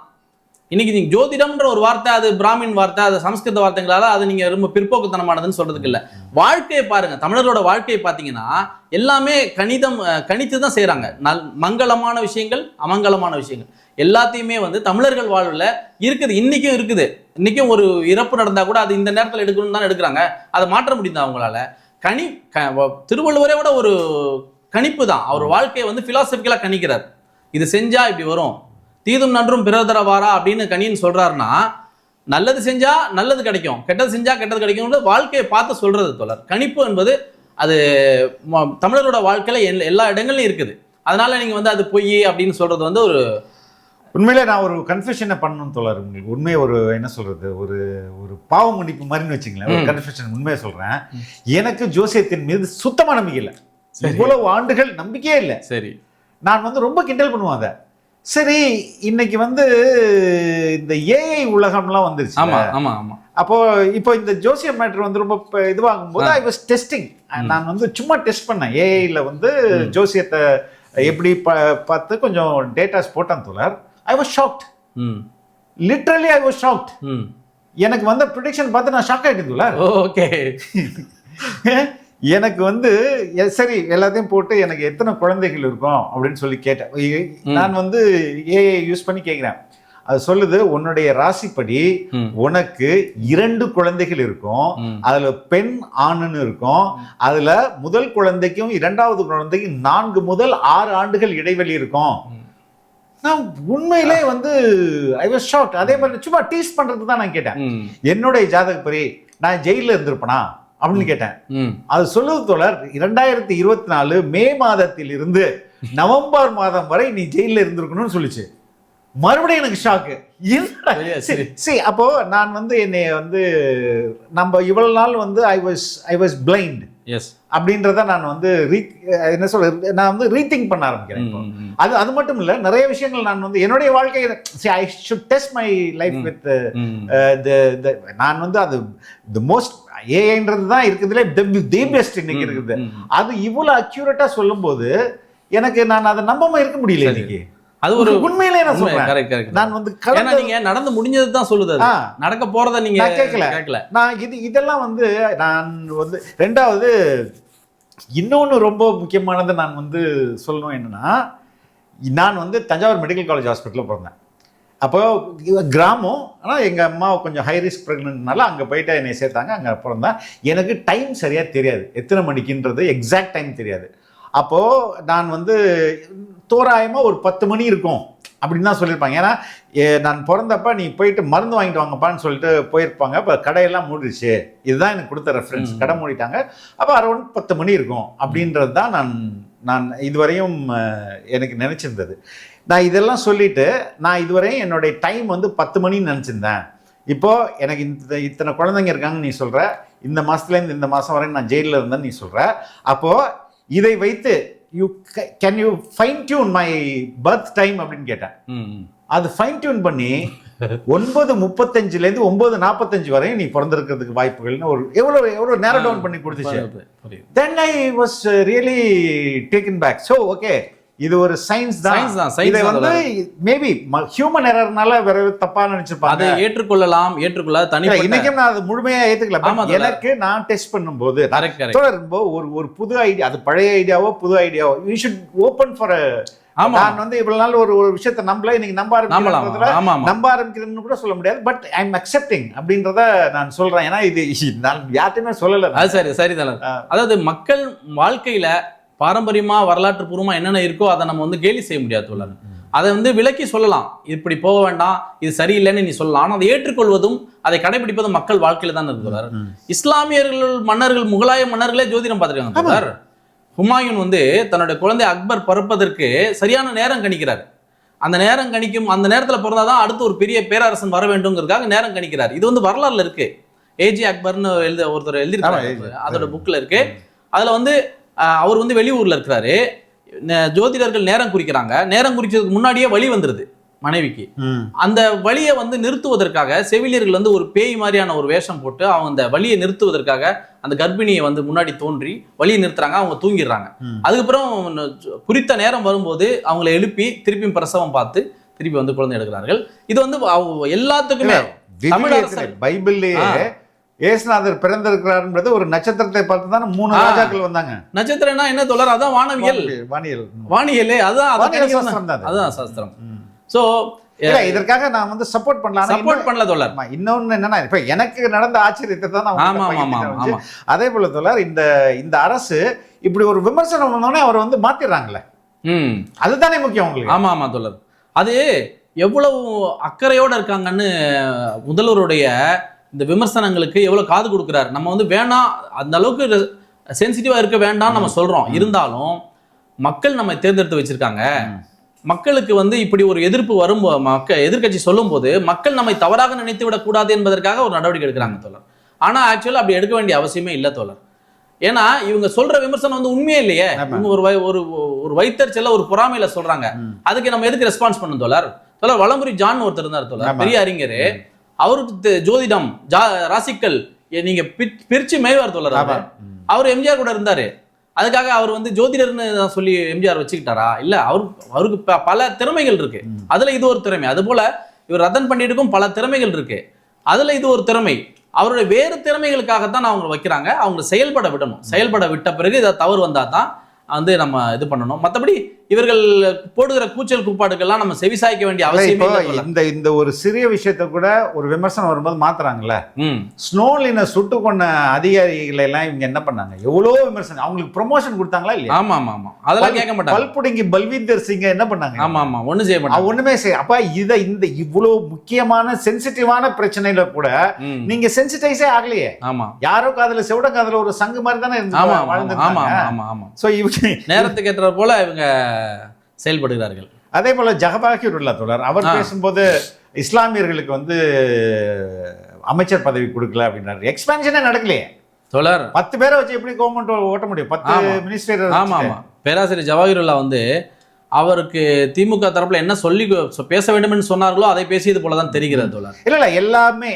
இன்னைக்கு நீங்க ஜோதிடம்ன்ற ஒரு வார்த்தை, அது பிராமின் வார்த்தை, அது சமஸ்கிருத வார்த்தைங்களால அது நீங்க ரொம்ப பிற்போக்குத்தனமானதுன்னு சொல்றதுக்கு இல்லை. வாழ்க்கையை பாருங்க, தமிழர்களோட வாழ்க்கையை பார்த்தீங்கன்னா எல்லாமே கணித்து தான் செய்யறாங்க. மங்களமான விஷயங்கள், அமங்கலமான விஷயங்கள் எல்லாத்தையுமே வந்து தமிழர்கள் வாழ்வில் இருக்குது. இன்னைக்கும் இருக்குது. இன்னைக்கும் ஒரு இறப்பு நடந்தா கூட அது இந்த நேரத்தில் எடுக்கணும்னு தான் எடுக்கிறாங்க. அதை மாற்ற முடியுதா அவங்களால? திருவள்ளுவரை விட ஒரு கணிப்பு தான். அவர் வாழ்க்கையை வந்து பிலாசபிக்கலா கணிக்கிறார். இது செஞ்சா இப்படி வரும், தீதும் நன்றும் பிறர் தர வாரா அப்படின்னு கணின்னு சொல்றாருன்னா, நல்லது செஞ்சா நல்லது கிடைக்கும், கெட்டது செஞ்சா கெட்டது கிடைக்கும், வாழ்க்கையை பார்த்து சொல்றது தோழர். கணிப்பு என்பது அது தமிழரோட வாழ்க்கையில எல்லா இடங்கள்லையும் இருக்குது. அதனால நீங்க வந்து அது பொய் அப்படின்னு சொல்றது வந்து ஒரு உண்மையிலே நான் ஒரு கன்ஃபெஷனை பண்ணணும் தோழர். உங்களுக்கு உண்மையை ஒரு என்ன சொல்றது, ஒரு ஒரு பாவ மன்னிப்பு மாதிரின்னு வச்சுங்களேன். ஒரு கன்ஃபெஷன் உண்மையை சொல்றேன். எனக்கு ஜோசியத்தின் மீது சுத்தமா நம்பிக்கை இல்லை. இவ்வளவு ஆண்டுகள் நம்பிக்கையே இல்லை. சரி, நான் வந்து ரொம்ப கிண்டல் பண்ணுவேன் அதை. சரி, இன்னைக்கு வந்து இந்த ஏஐ உலகம்லாம் வந்துருச்சு. ஆமா ஆமா ஆமா. அப்போ இப்போ இந்த ஜோசியம் மேட்டர் வந்து ரொம்ப இதுவாகும் போது ஐ வாஸ் டெஸ்டிங். நான் வந்து சும்மா டெஸ்ட் பண்ணேன். ஏஐல வந்து ஜோசியத்தை எப்படி பார்த்து கொஞ்சம் டேட்டாஸ் போட்டேன் தோழர். I was shocked. Literally I was shocked. எனக்கு வந்த ப்ரெடிக்ஷன் பார்த்து நான் ஷாக் ஆயிட்டேன். ஓகே. எனக்கு வந்து சரி எல்லாத்தையும் போட்டு எனக்கு எத்தனை குழந்தைகள் இருக்கும் அப்படின்னு சொல்லி கேட்டேன். நான் வந்து ஏஐ யூஸ் பண்ணி கேட்கிறேன். அது சொல்லுது, உன்னுடைய ராசிப்படி உனக்கு 2 குழந்தைகள் இருக்கும், அதுல பெண் ஆணுன்னு இருக்கும். அதுல முதல் குழந்தைக்கும் 2வது குழந்தைக்கும் 4 முதல் 6 ஆண்டுகள் இடைவெளி இருக்கும். நான் உண்மையிலே வந்து ஐ வாஸ் ஷாக்ட். அதே மாதிரி சும்மா டீஸ் பண்றது தான் நான் கேட்டேன். என்னுடைய ஜாதகப்படி நான் ஜெயில இருந்திருப்பேனா அப்படின்னு கேட்டேன். அது சொல்லுது தோழர், 2024 மே மாதத்தில் இருந்து நவம்பர் மாதம் வரை நீ ஜெயில இருந்திருக்கணும்னு சொல்லிச்சு. மறுபடியும் எனக்கு ஷாக்கு. அப்போ நான் வந்து என்னை வந்து நம்ம இவ்வளவு நாள் வந்து ஐ வாஸ் பிளைண்ட் அப்படின்றத நான் வந்து என்ன சொல்றது, நான் வந்து ரீதிங்க் பண்ண ஆரம்பிக்கிறேன். அது மட்டும் இல்ல, நிறைய விஷயங்கள் நான் வந்து என்னுடைய வாழ்க்கையை I should test my life with நான் வந்து அது தி மோஸ்ட் ஏஐன்றது தான் இருக்குதுல தி பெஸ்ட் இன்னைக்கு இருக்குது. அது இவ்வளவு அக்யூரேட்டா சொல்லும் போது எனக்கு நான் அதை நம்பாம இருக்க முடியல. இன்னைக்கு அது ஒரு உண்மையிலே நான் சொல்றேன். நான் வந்து நீங்க நடந்து முடிஞ்சது தான் சொல்லுது, நடக்க போறத நீங்க கேட்கல. நான் இதெல்லாம் வந்து நான் வந்து ரெண்டாவது இன்னொன்னு ரொம்ப முக்கியமானது நான் வந்து சொல்லணும் என்னன்னா, நான் வந்து தஞ்சாவூர் மெடிக்கல் காலேஜ் ஹாஸ்பிட்டலில் பிறந்தேன். அப்போ கிராமம், ஆனால் எங்கள் அம்மா கொஞ்சம் ஹை ரிஸ்க் ப்ரெக்னென்ட்னால அங்கே போயிட்டு என்னை சேர்த்தாங்க. அங்கே பிறந்தேன். எனக்கு டைம் சரியாக தெரியாது, எத்தனை மணிக்குன்றது எக்ஸாக்ட் டைம் தெரியாது. அப்போது நான் வந்து தோராயமாக ஒரு 10 மணி இருக்கும் அப்படின்னு தான் சொல்லியிருப்பாங்க. ஏன்னா நான் பிறந்தப்ப நீ போயிட்டு மருந்து வாங்கிட்டு வாங்கப்பான்னு சொல்லிட்டு போயிருப்பாங்க. இப்போ கடையெல்லாம் மூடிடுச்சு, இதுதான் எனக்கு கொடுத்த ரெஃபரன்ஸ். கடை மூடிட்டாங்க, அப்போ அரௌண்ட் 10 மணி இருக்கும் அப்படின்றது தான் நான் இதுவரையும் எனக்கு நினச்சிருந்தது. நான் இதெல்லாம் சொல்லிட்டு நான் இதுவரையும் என்னுடைய டைம் வந்து 10 மணின்னு நினச்சிருந்தேன். இப்போது எனக்கு இத்தனை குழந்தைங்க இருக்காங்கன்னு நீ சொல்கிற, இந்த மாதத்துலேருந்து இந்த மாதம் வரையும் நான் ஜெயிலில் இருந்தேன்னு நீ சொல்கிற. அப்போது இதை வைத்து can you fine tune my birth time அப்படின்னு கேட்டேன். அது ஃபைன் டியூன் பண்ணி 9:35 9:45 வரையும் நீ பிறந்திருக்கிறதுக்கு வாய்ப்புகள்னு ஒரு எவ்வளோ நேரம் டவுன் பண்ணி கொடுத்துச்சு. Then I was really taken back. So okay, இது ஒரு சயின்ஸ் தான். இதை வந்து மேபி ஹியூமன் எரர்னால வேற தப்பா நினைச்சிருப்பாங்க. அதை ஏற்றுக்கொள்ளலாம், ஏற்றுக்கொள்ளாத தனிப்பட்ட. இன்னைக்கும் நான் அதை முழுமையா ஏத்துக்கல. எனக்கு நான் டெஸ்ட் பண்ணும்போது ஒரு புது ஐடியா, அது பழைய ஐடியாவோ புது ஐடியாவோ, யூ ஷுட் ஓபன் ஃபார். நான் வந்து இவ்வளவு நாள் ஒரு விஷயத்தை நம்பல, இன்னைக்கு நம்ப ஆரம்பிக்கிறேன்னு கூட சொல்ல முடியாது. பட் ஐ எம் அக்செப்டிங் அப்படின்றத நான் சொல்றேன். ஏன்னா இது நான் யார்ட்டுமே சொல்லல. அது சரி தலர். அதாவது மக்கள் வாழ்க்கையில பாரம்பரியமா வரலாற்று பூர்வமா என்னென்ன இருக்கோ அதை நம்ம வந்து கேலி செய்ய முடியாது தோழர். அதை வந்து விலக்கி சொல்லலாம், இப்படி போக வேண்டாம், இது சரியில்லைன்னு நீ சொல்லலாம். ஆனால் அதை ஏற்றுக்கொள்வதும் அதை கடைபிடிப்பதும் மக்கள் வாழ்க்கையில தான் இருக்கு தோழர். இஸ்லாமியர்கள் மன்னர்கள், முகலாய மன்னர்களே ஜோதிடம் பார்த்துருக்காங்க தோழர். ஹுமாயூன் வந்து தன்னுடைய குழந்தை அக்பர் பிறப்பதற்கு சரியான நேரம் கணிக்கிறார். அந்த நேரம் கணிக்கும், அந்த நேரத்தில் பிறந்தாதான் அடுத்து ஒரு பெரிய பேரரசன் வர வேண்டும்ங்கிறதுக்காக நேரம் கணிக்கிறார். இது வந்து வரலாறுல இருக்கு. ஏஜி அக்பர்னு ஒருத்தர் எழுதியிருக்காரு, அதோட புக்ல இருக்கு. அதுல வந்து அவர் வந்து வெளியூர்ல இருக்கிறாரு. ஜோதிடர்கள் நேரம் குறிக்கிறாங்க. நேரம் குறிச்சதுக்கு முன்னாடியே வழி வந்துருது மனைவிக்கு. அந்த வழியை வந்து நிறுத்துவதற்காக செவிலியர்கள் வந்து ஒரு பேய் மாதிரியான ஒரு வேஷம் போட்டு அவங்க அந்த வழியை நிறுத்துவதற்காக அந்த கர்ப்பிணியை வந்து முன்னாடி தோன்றி வழியை நிறுத்துறாங்க. அவங்க தூங்கிடுறாங்க. அதுக்கப்புறம் குறித்த நேரம் வரும்போது அவங்களை எழுப்பி திருப்பி பிரசவம் பார்த்து திருப்பி வந்து குழந்தை எடுக்கிறார்கள். இது வந்து எல்லாத்துக்குமே பைபிள்லயே ஏசுநாதர் பிறந்திருக்கிறார்ன்றது ஒரு நட்சத்திரத்தை பார்த்து தான் 3 ராஜாக்கள் வந்தாங்க. நட்சத்திரம்னா என்ன தோழர்? அதான் வானவியல், வானியல். அதான் சாஸ்திரம். சோ இதற்காக நான் வந்து சப்போர்ட் பண்ணல தோழர். இன்னொன்னு என்னன்னா, இப்ப எனக்கு நடந்த ஆச்சரியத்தை தான். அதே போல தோழர், இந்த அரசு இப்படி ஒரு விமர்சனம் வந்தோடனே அவர் வந்து மாத்திடுறாங்கல்ல, அதுதானே முக்கியம் உங்களுக்கு. ஆமா தோழர், அது எவ்வளவு அக்கறையோட இருக்காங்கன்னு முதல்வருடைய இந்த விமர்சனங்களுக்கு எவ்வளவு காது கொடுக்கிறார். நம்ம வந்து வேணாம், அந்த அளவுக்கு சென்சிட்டிவா இருக்க வேண்டாம் நம்ம சொல்றோம். இருந்தாலும் மக்கள் நம்ம தேர்ந்தெடுத்து வச்சிருக்காங்க. மக்களுக்கு வந்து இப்படி ஒரு எதிர்ப்பு வரும், எதிர்கட்சி சொல்லும் போது மக்கள் நம்மை தவறாக நினைத்து விடக் கூடாது என்பதற்காக ஒரு நடவடிக்கை எடுக்கிறாங்க தோழர். ஆனா ஆக்சுவலா அப்படி எடுக்க வேண்டிய அவசியமே இல்லை தோழர். ஏன்னா இவங்க சொல்ற விமர்சனம் வந்து உண்மையே இல்லையே. இவங்க ஒரு வைத்தறிச்சல ஒரு பொறாமையில சொல்றாங்க. அதுக்கு நம்ம எதுக்கு ரெஸ்பான்ஸ் பண்ணும் தோழர்? வலம்புரி ஜான் ஒருத்தர் இருந்தார் தோழர், பெரிய அறிஞர். அவருக்கு ஜோதிடம், ராசிக்கல் நீங்க பிரிச்சு மேய்வார் தோழர். அவர் எம்ஜிஆர் கூட இருந்தாரு. அதுக்காக அவர் வந்து ஜோதிடர்னு சொல்லி எம்ஜிஆர் வச்சுக்கிட்டாரா? இல்ல, அவருக்கு பல திறமைகள் இருக்கு. அதுல இது ஒரு திறமை. அது போல இவர் ரத்தன் பண்டிட்டுக்கும் பல திறமைகள் இருக்கு. அதுல இது ஒரு திறமை. அவருடைய வேறு திறமைகளுக்காகத்தான் அவங்க வைக்கிறாங்க. அவங்க செயல்பட விடணும். செயல்பட விட்ட பிறகு இதை தவறு வந்தா தான் வந்து நம்ம இது பண்ணணும். மற்றபடி இவர்கள் போடுகிற கூச்சல் கூப்பாடுகள்லாம் நம்ம செவிசாய்க்க வேண்டிய அவசியம் இல்லை. இந்த ஒரு சிறிய விஷயத்த கூட ஒரு விமர்சனம் வரும்போது மாத்துறாங்கல்ல. ஸ்னோலினை சுட்டு கொண்ட அதிகாரிகளை எல்லாம் இவங்க என்ன பண்ணாங்க? எவ்வளவு விமர்சனம். அவங்களுக்கு ப்ரொமோஷன் கொடுத்தாங்களா இல்லையா? ஆமா, அதெல்லாம் கேட்க மாட்டாங்க. பல்புடுங்கி பல்வீந்தர் சிங் என்ன பண்ணாங்க? ஆமா, ஒண்ணு செய்ய மாட்டாங்க, ஒண்ணுமே செய்ய. அப்ப இந்த இவ்வளவு முக்கியமான சென்சிட்டிவான பிரச்சனையில கூட நீங்க சென்சிடைஸே ஆகலையே. ஆமா, யாரோ காதுல செவிட காதுல ஒரு சங்கு மாதிரி தானே இருந்தாங்க. சோ இவங்க நேரத்துக்கு ஏற்ற போல இவங்க செயல்படுகிறார்கள். அதே போல ஜஹபாகிருல்லா தோழர் அவர் பேசும்போது இஸ்லாமியர்களுக்கு வந்து அமைச்சர் பதவி கொடுக்கல அப்படின்றாரு. எக்ஸ்பான்ஷனே நடக்கலையே தோழர். 10 பேரை வச்சு எப்படி கவர்மெண்ட் ஓட்ட முடியும்? 10 மினிஸ்டர். ஆமா. பேராசிரியர் ஜவாஹிருல்லா வந்து அவருக்கு திமுக தரப்புல என்ன சொல்லி பேச வேண்டும் என்று சொன்னார்களோ அதை பேசியது போலதான் தெரிகிறது தோழர். இல்ல எல்லாமே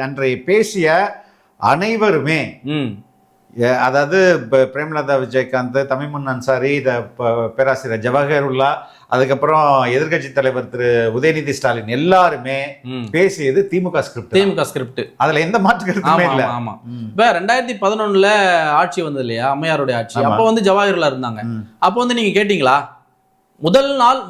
அன்றைய பேசிய அனைவருமே, அதாவது பிரேமலதா விஜயகாந்த், தமிமுன் அன்சாரி, பேராசிரியர் ஜவஹருல்லா, அதுக்கப்புறம் எதிர்கட்சி தலைவர் திரு உதயநிதி ஸ்டாலின் எல்லாருமே பேசியது திமுக ஸ்கிரிப்ட். அதுல எந்த மாற்று கருத்துமே இல்ல. ஆமா. இப்ப 2011 ஆட்சி வந்தது இல்லையா, அம்மையாருடைய ஆட்சி. அப்ப வந்து ஜவஹருல்லா இருந்தாங்க. அப்ப வந்து நீங்க கேட்டீங்களா?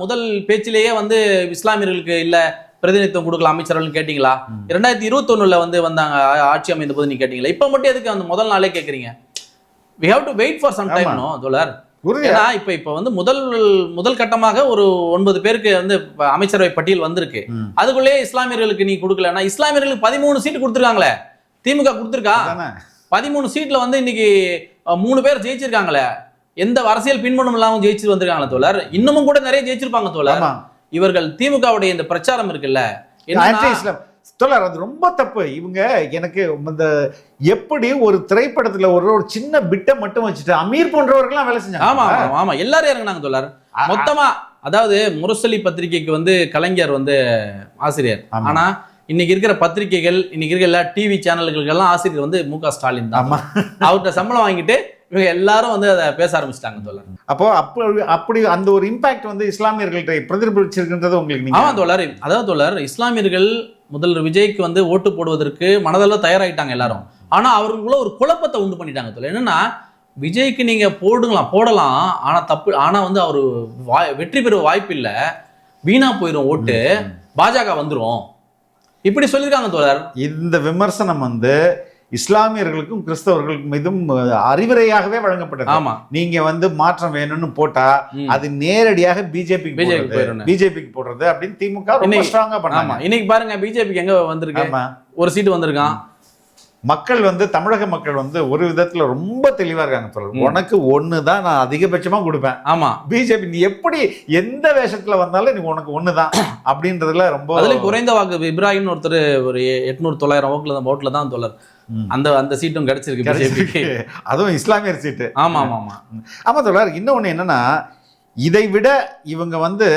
முதல் பேச்சிலேயே வந்து இஸ்லாமியர்களுக்கு இல்ல பிரதிநிதித்துவம் கொடுக்கலாம் அமைச்சர்கள் கேட்டீங்களா? 2021 வந்து வந்தாங்க ஆட்சி அமைந்த போது நீங்க கேட்டீங்களா? இப்ப மட்டும் எதுக்கு அந்த முதல் நாளே கேக்குறீங்க? we have to wait for some time. No தோழர், ஏன்னா இப்ப வந்து முதல் கட்டமாக ஒரு 9 பேருக்கு வந்து அமைச்சரவை பட்டியல் வந்திருக்கு. அதுக்குள்ளே இஸ்லாமியர்களுக்கு நீ கொடுக்கலன்னா, இஸ்லாமியர்களுக்கு 13 சீட்டு கொடுத்துருக்காங்களே, திமுக கொடுத்துருக்கா? 13 சீட்ல வந்து இன்னைக்கு 3 பேர் ஜெயிச்சிருக்காங்களே, எந்த அரசியல் பின்புலம் இல்லாம ஜெயிச்சு வந்திருக்காங்களே தோழர். இன்னமும் கூட நிறைய ஜெயிச்சிருப்பாங்க தோழர். இவர்கள் திமுகவுடைய இந்த பிரச்சாரம் இருக்குல்ல, தோழர், அது ரொம்ப தப்பு. இவங்க எனக்கு இந்த எப்படி ஒரு திரைப்படத்துல ஒரு சின்ன பிட்டை மட்டும் வச்சுட்டு அமீர் போன்றவர்கள்லாம் வேலை செஞ்சாங்க. ஆமா ஆமா, எல்லாரும் இறங்கினாங்க தோழர் மொத்தமா. அதாவது முரசொலி பத்திரிகைக்கு வந்து கலைஞர் வந்து ஆசிரியர். ஆனா இன்னைக்கு இருக்கிற பத்திரிகைகள், இன்னைக்கு இருக்கிற எல்லா டிவி சேனல்களுக்கெல்லாம் ஆசிரியர் வந்து மு.க. ஸ்டாலின் தான். அவர்கிட்ட சம்பளம் வாங்கிட்டு இவங்க எல்லாரும் வந்து அதை பேச ஆரம்பிச்சிட்டாங்க தோழர். அப்போ அப்படி அந்த ஒரு இம்பாக்ட் வந்து இஸ்லாமியர்கள்ட்ட பிரதிபலிச்சிருக்கின்றது உங்களுக்கு. ஆமா தோழர், அதாவது தோழர், இஸ்லாமியர்கள் முதல்வர் விஜய்க்கு வந்து ஓட்டு போடுவதற்கு மனதளவு தயாராகிட்டாங்க எல்லாரும். ஆனா அவர்களுக்குள்ள ஒரு குழப்பத்தை உண்டு பண்ணிட்டாங்க தோழர். என்னன்னா, விஜய்க்கு நீங்க போடலாம், ஆனா வந்து அவரு வெற்றி பெற வாய்ப்பு இல்லை, வீணா போயிடும் ஓட்டு, பாஜக வந்துரும், இப்படி சொல்லியிருக்காங்க தோழர். இந்த விமர்சனம் வந்து இஸ்லாமியர்களுக்கும் கிறிஸ்தவர்களுக்கும் மீதும் அறிவுரையாகவே வழங்கப்பட்டது. ஆமா, நீங்க வந்து மாற்றம் வேணும்னு போட்டா அது நேரடியாக பிஜேபிக்கு போடுறது அப்படின்னு திமுக ரொம்ப ஸ்ட்ராங்கா பண்ணாங்க. இன்னைக்கு பாருங்க, பிஜேபிக்கு எங்க வந்திருக்கு, ஒரு சீட்டு வந்திருக்கான். மக்கள் வந்து தமிழக மக்கள் வந்து ஒரு விதத்துல ரொம்ப தெளிவா இருக்காங்க தோழர். உனக்கு ஒண்ணுதான் நான் அதிகபட்சமா கொடுப்பேன். ஆமா, பிஜேபி நீ எப்படி எந்த வேஷத்துல வந்தாலும் நீ உனக்கு ஒண்ணுதான் அப்படின்றதுல ரொம்ப. அதுல குறைந்த வாக்கு இப்ராஹிம் ஒருத்தர் ஒரு 800-900 ஓட்டுல தான் தோழர் அந்த சீட்டும் கிடைச்சிருக்கு பிஜேபிக்கு, அதுவும் இஸ்லாமியர் சீட்டு. ஆமா ஆமா ஆமா ஆமா தோழர். இன்னொன்னு என்னன்னா, இதை விட இவங்க வந்து